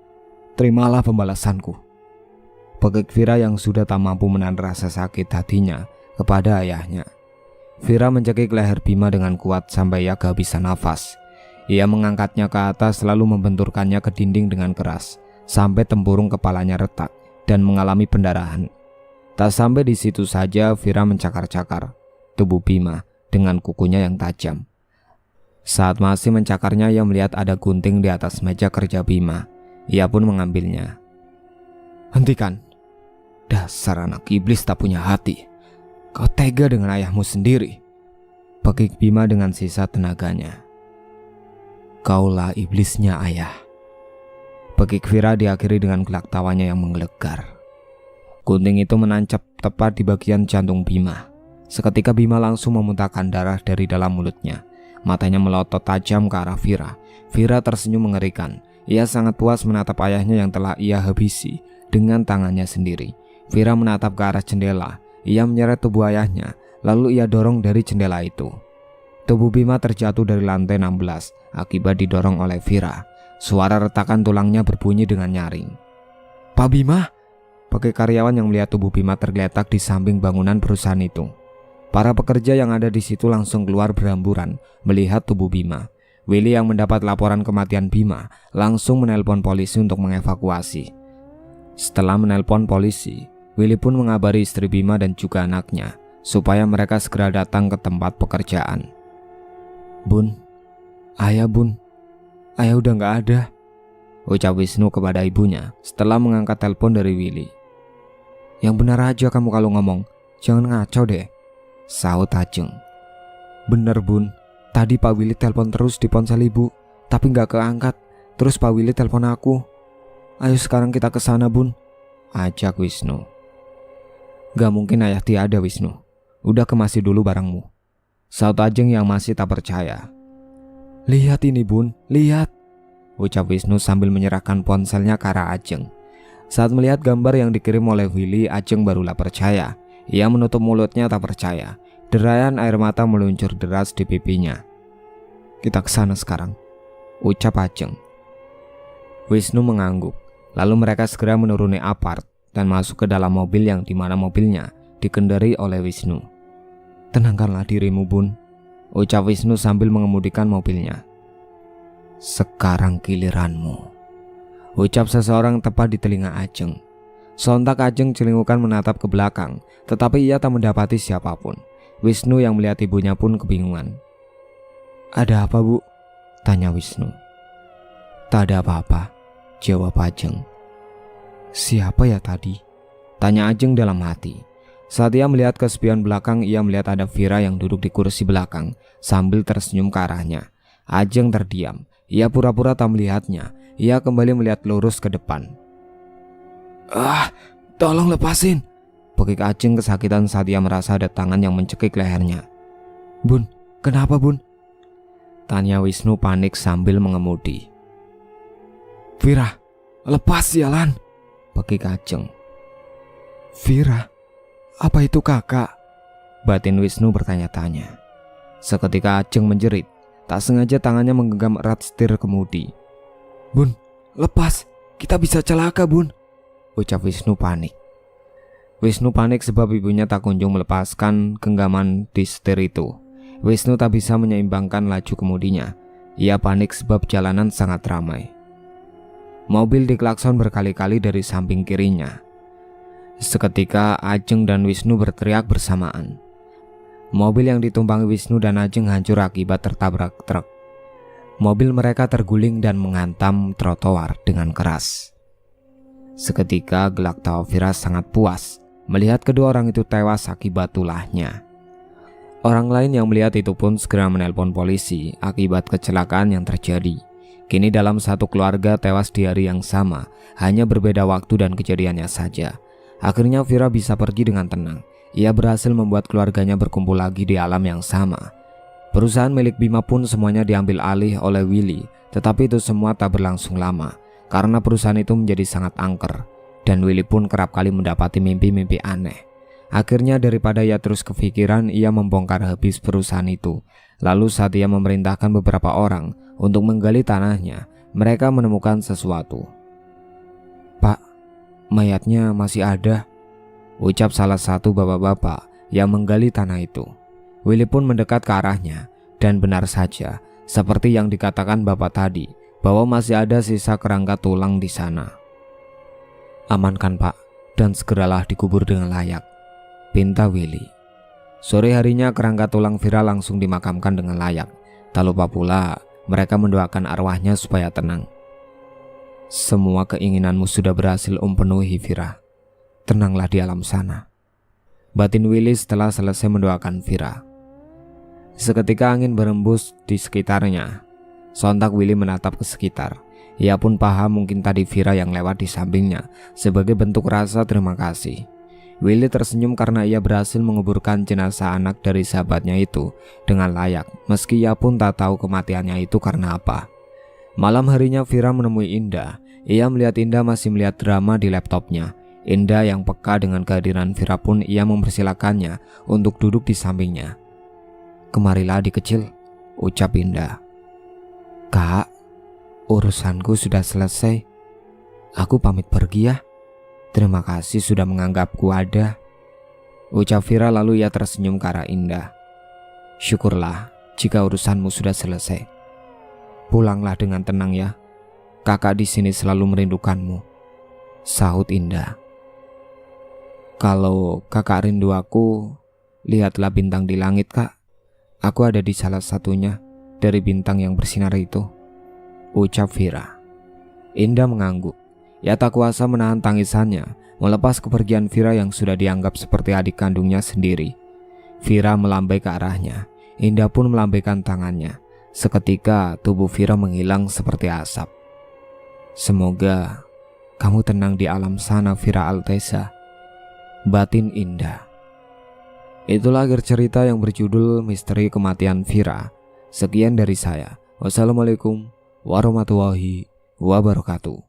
Speaker 2: Terimalah pembalasanku. Pekik Vira yang sudah tak mampu menahan rasa sakit hatinya kepada ayahnya. Vira mencekik leher Bima dengan kuat sampai ia kehabisan nafas. Ia mengangkatnya ke atas lalu membenturkannya ke dinding dengan keras sampai tempurung kepalanya retak dan mengalami pendarahan. Tak sampai di situ saja, Vira mencakar-cakar tubuh Bima dengan kukunya yang tajam. Saat masih mencakarnya, ia melihat ada gunting di atas meja kerja Bima. Ia pun mengambilnya. Hentikan. Dasar anak iblis tak punya hati. Kau tega dengan ayahmu sendiri. Pekik Bima dengan sisa tenaganya. Kaulah iblisnya, ayah. Pekik Vira diakhiri dengan gelak tawanya yang menggelegar. Gunting itu menancap tepat di bagian jantung Bima. Seketika Bima langsung memuntahkan darah dari dalam mulutnya. Matanya melotot tajam ke arah Vira. Vira tersenyum mengerikan. Ia sangat puas menatap ayahnya yang telah ia habisi dengan tangannya sendiri. Vira menatap ke arah jendela. Ia menyeret tubuh ayahnya, lalu ia dorong dari jendela itu. Tubuh Bima terjatuh dari lantai 16 akibat didorong oleh Vira. Suara retakan tulangnya berbunyi dengan nyaring. Pak Bima? Pakai karyawan yang melihat tubuh Bima tergeletak di samping bangunan perusahaan itu. Para pekerja yang ada di situ langsung keluar berhamburan melihat tubuh Bima. Willy yang mendapat laporan kematian Bima langsung menelpon polisi untuk mengevakuasi. Setelah menelpon polisi, Willy pun mengabari istri Bima dan juga anaknya supaya mereka segera datang ke tempat pekerjaan. Bun, ayah udah gak ada, ucap Wisnu kepada ibunya setelah mengangkat telepon dari Willy. Yang benar aja kamu kalau ngomong, jangan ngaco deh, sahut Ajeng. Bener Bun, tadi Pak Willy telepon terus di ponsel ibu, tapi gak keangkat. Terus Pak Willy telepon aku. Ayo sekarang kita ke sana Bun, ajak Wisnu. Gak mungkin ayah tiada Wisnu, udah kemasi dulu barangmu, sahut Ajeng yang masih tak percaya. Lihat ini Bun, lihat, ucap Wisnu sambil menyerahkan ponselnya ke arah Ajeng. Saat melihat gambar yang dikirim oleh Willy, Ajeng barulah percaya. Ia menutup mulutnya tak percaya. Derayan air mata meluncur deras di pipinya. Kita ke sana sekarang, ucap Ajeng. Wisnu mengangguk. Lalu mereka segera menuruni apart dan masuk ke dalam mobil yang dimana mobilnya dikendari oleh Wisnu. Tenangkanlah dirimu Bun, ucap Wisnu sambil mengemudikan mobilnya. Sekarang giliranmu, ucap seseorang tepat di telinga Ajeng. Sontak Ajeng celingukan menatap ke belakang, tetapi ia tak mendapati siapapun. Wisnu yang melihat ibunya pun kebingungan. Ada apa Bu? Tanya Wisnu. Tak ada apa-apa, jawab Ajeng. Siapa ya tadi? Tanya Ajeng dalam hati. Saat ia melihat ke spion belakang, ia melihat ada Vira yang duduk di kursi belakang sambil tersenyum ke arahnya. Ajeng terdiam. Ia pura-pura tak melihatnya. Ia kembali melihat lurus ke depan. Tolong lepasin, pekik Ajeng kesakitan saat ia merasa ada tangan yang mencekik lehernya. Bun, kenapa Bun? Tanya Wisnu panik sambil mengemudi. Vira, lepas sialan, pekik Ajeng. Vira, apa itu kakak? Batin Wisnu bertanya-tanya. Seketika Ajeng menjerit. Tak sengaja tangannya menggenggam erat setir kemudi. Bun, lepas, kita bisa celaka Bun, ucap Wisnu panik. Wisnu panik sebab ibunya tak kunjung melepaskan genggaman di setir itu. Wisnu tak bisa menyeimbangkan laju kemudinya. Ia panik sebab jalanan sangat ramai. Mobil diklakson berkali-kali dari samping kirinya. Seketika Ajeng dan Wisnu berteriak bersamaan. Mobil yang ditumpangi Wisnu dan Ajeng hancur akibat tertabrak truk. Mobil mereka terguling dan menghantam trotoar dengan keras. Seketika gelak tawa Vira sangat puas melihat kedua orang itu tewas akibat ulahnya. Orang lain yang melihat itu pun segera menelpon polisi akibat kecelakaan yang terjadi.
Speaker 1: Kini dalam satu keluarga tewas di hari yang sama, hanya berbeda waktu dan kejadiannya saja. Akhirnya Vira bisa pergi dengan tenang. Ia berhasil membuat keluarganya berkumpul lagi di alam yang sama. Perusahaan milik Bima pun semuanya diambil alih oleh Willy, tetapi itu semua tak berlangsung lama karena perusahaan itu menjadi sangat angker dan Willy pun kerap kali mendapati mimpi-mimpi aneh. Akhirnya daripada ia terus kepikiran, ia membongkar habis perusahaan itu. Lalu saat ia memerintahkan beberapa orang untuk menggali tanahnya, mereka menemukan sesuatu. "Pak, mayatnya masih ada," ucap salah satu bapak-bapak yang menggali tanah itu. Willy pun mendekat ke arahnya dan benar saja, seperti yang dikatakan bapak tadi, bahwa masih ada sisa kerangka tulang di sana. "Amankan Pak, dan segeralah dikubur dengan layak," pinta Willy. Sore harinya kerangka tulang Vira langsung dimakamkan dengan layak. Tak lupa pula mereka mendoakan arwahnya supaya tenang. "Semua keinginanmu sudah berhasil penuhi Vira. Tenanglah di alam sana," batin Willy setelah selesai mendoakan Vira. Seketika angin berembus di sekitarnya. Sontak Willy menatap ke sekitar. Ia pun paham mungkin tadi Vira yang lewat di sampingnya sebagai bentuk rasa terima kasih. Willy tersenyum karena ia berhasil menguburkan jenazah anak dari sahabatnya itu dengan layak, meski ia pun tak tahu kematiannya itu karena apa. Malam harinya Vira menemui Indah. Ia melihat Indah masih melihat drama di laptopnya. Indah yang peka dengan kehadiran Vira pun ia mempersilakannya untuk duduk di sampingnya. "Kemarilah adik kecil," ucap Indah. "Kak, urusanku sudah selesai. Aku pamit pergi ya. Terima kasih sudah menganggapku ada," ucap Vira lalu ia tersenyum ke arah Indah. "Syukurlah jika urusanmu sudah selesai. Pulanglah dengan tenang ya. Kakak di sini selalu merindukanmu," sahut Indah. "Kalau kakak rindu aku, lihatlah bintang di langit, Kak. Aku ada di salah satunya dari bintang yang bersinar itu," ucap Vira. Indah mengangguk. Ia tak kuasa menahan tangisannya melepas kepergian Vira yang sudah dianggap seperti adik kandungnya sendiri. Vira melambai ke arahnya. Indah pun melambaikan tangannya. Seketika tubuh Vira menghilang seperti asap. "Semoga kamu tenang di alam sana, Vira Altesa," batin Indah. Itulah akhir cerita yang berjudul Misteri Kematian Vira. Sekian dari saya. Wassalamualaikum warahmatullahi wabarakatuh.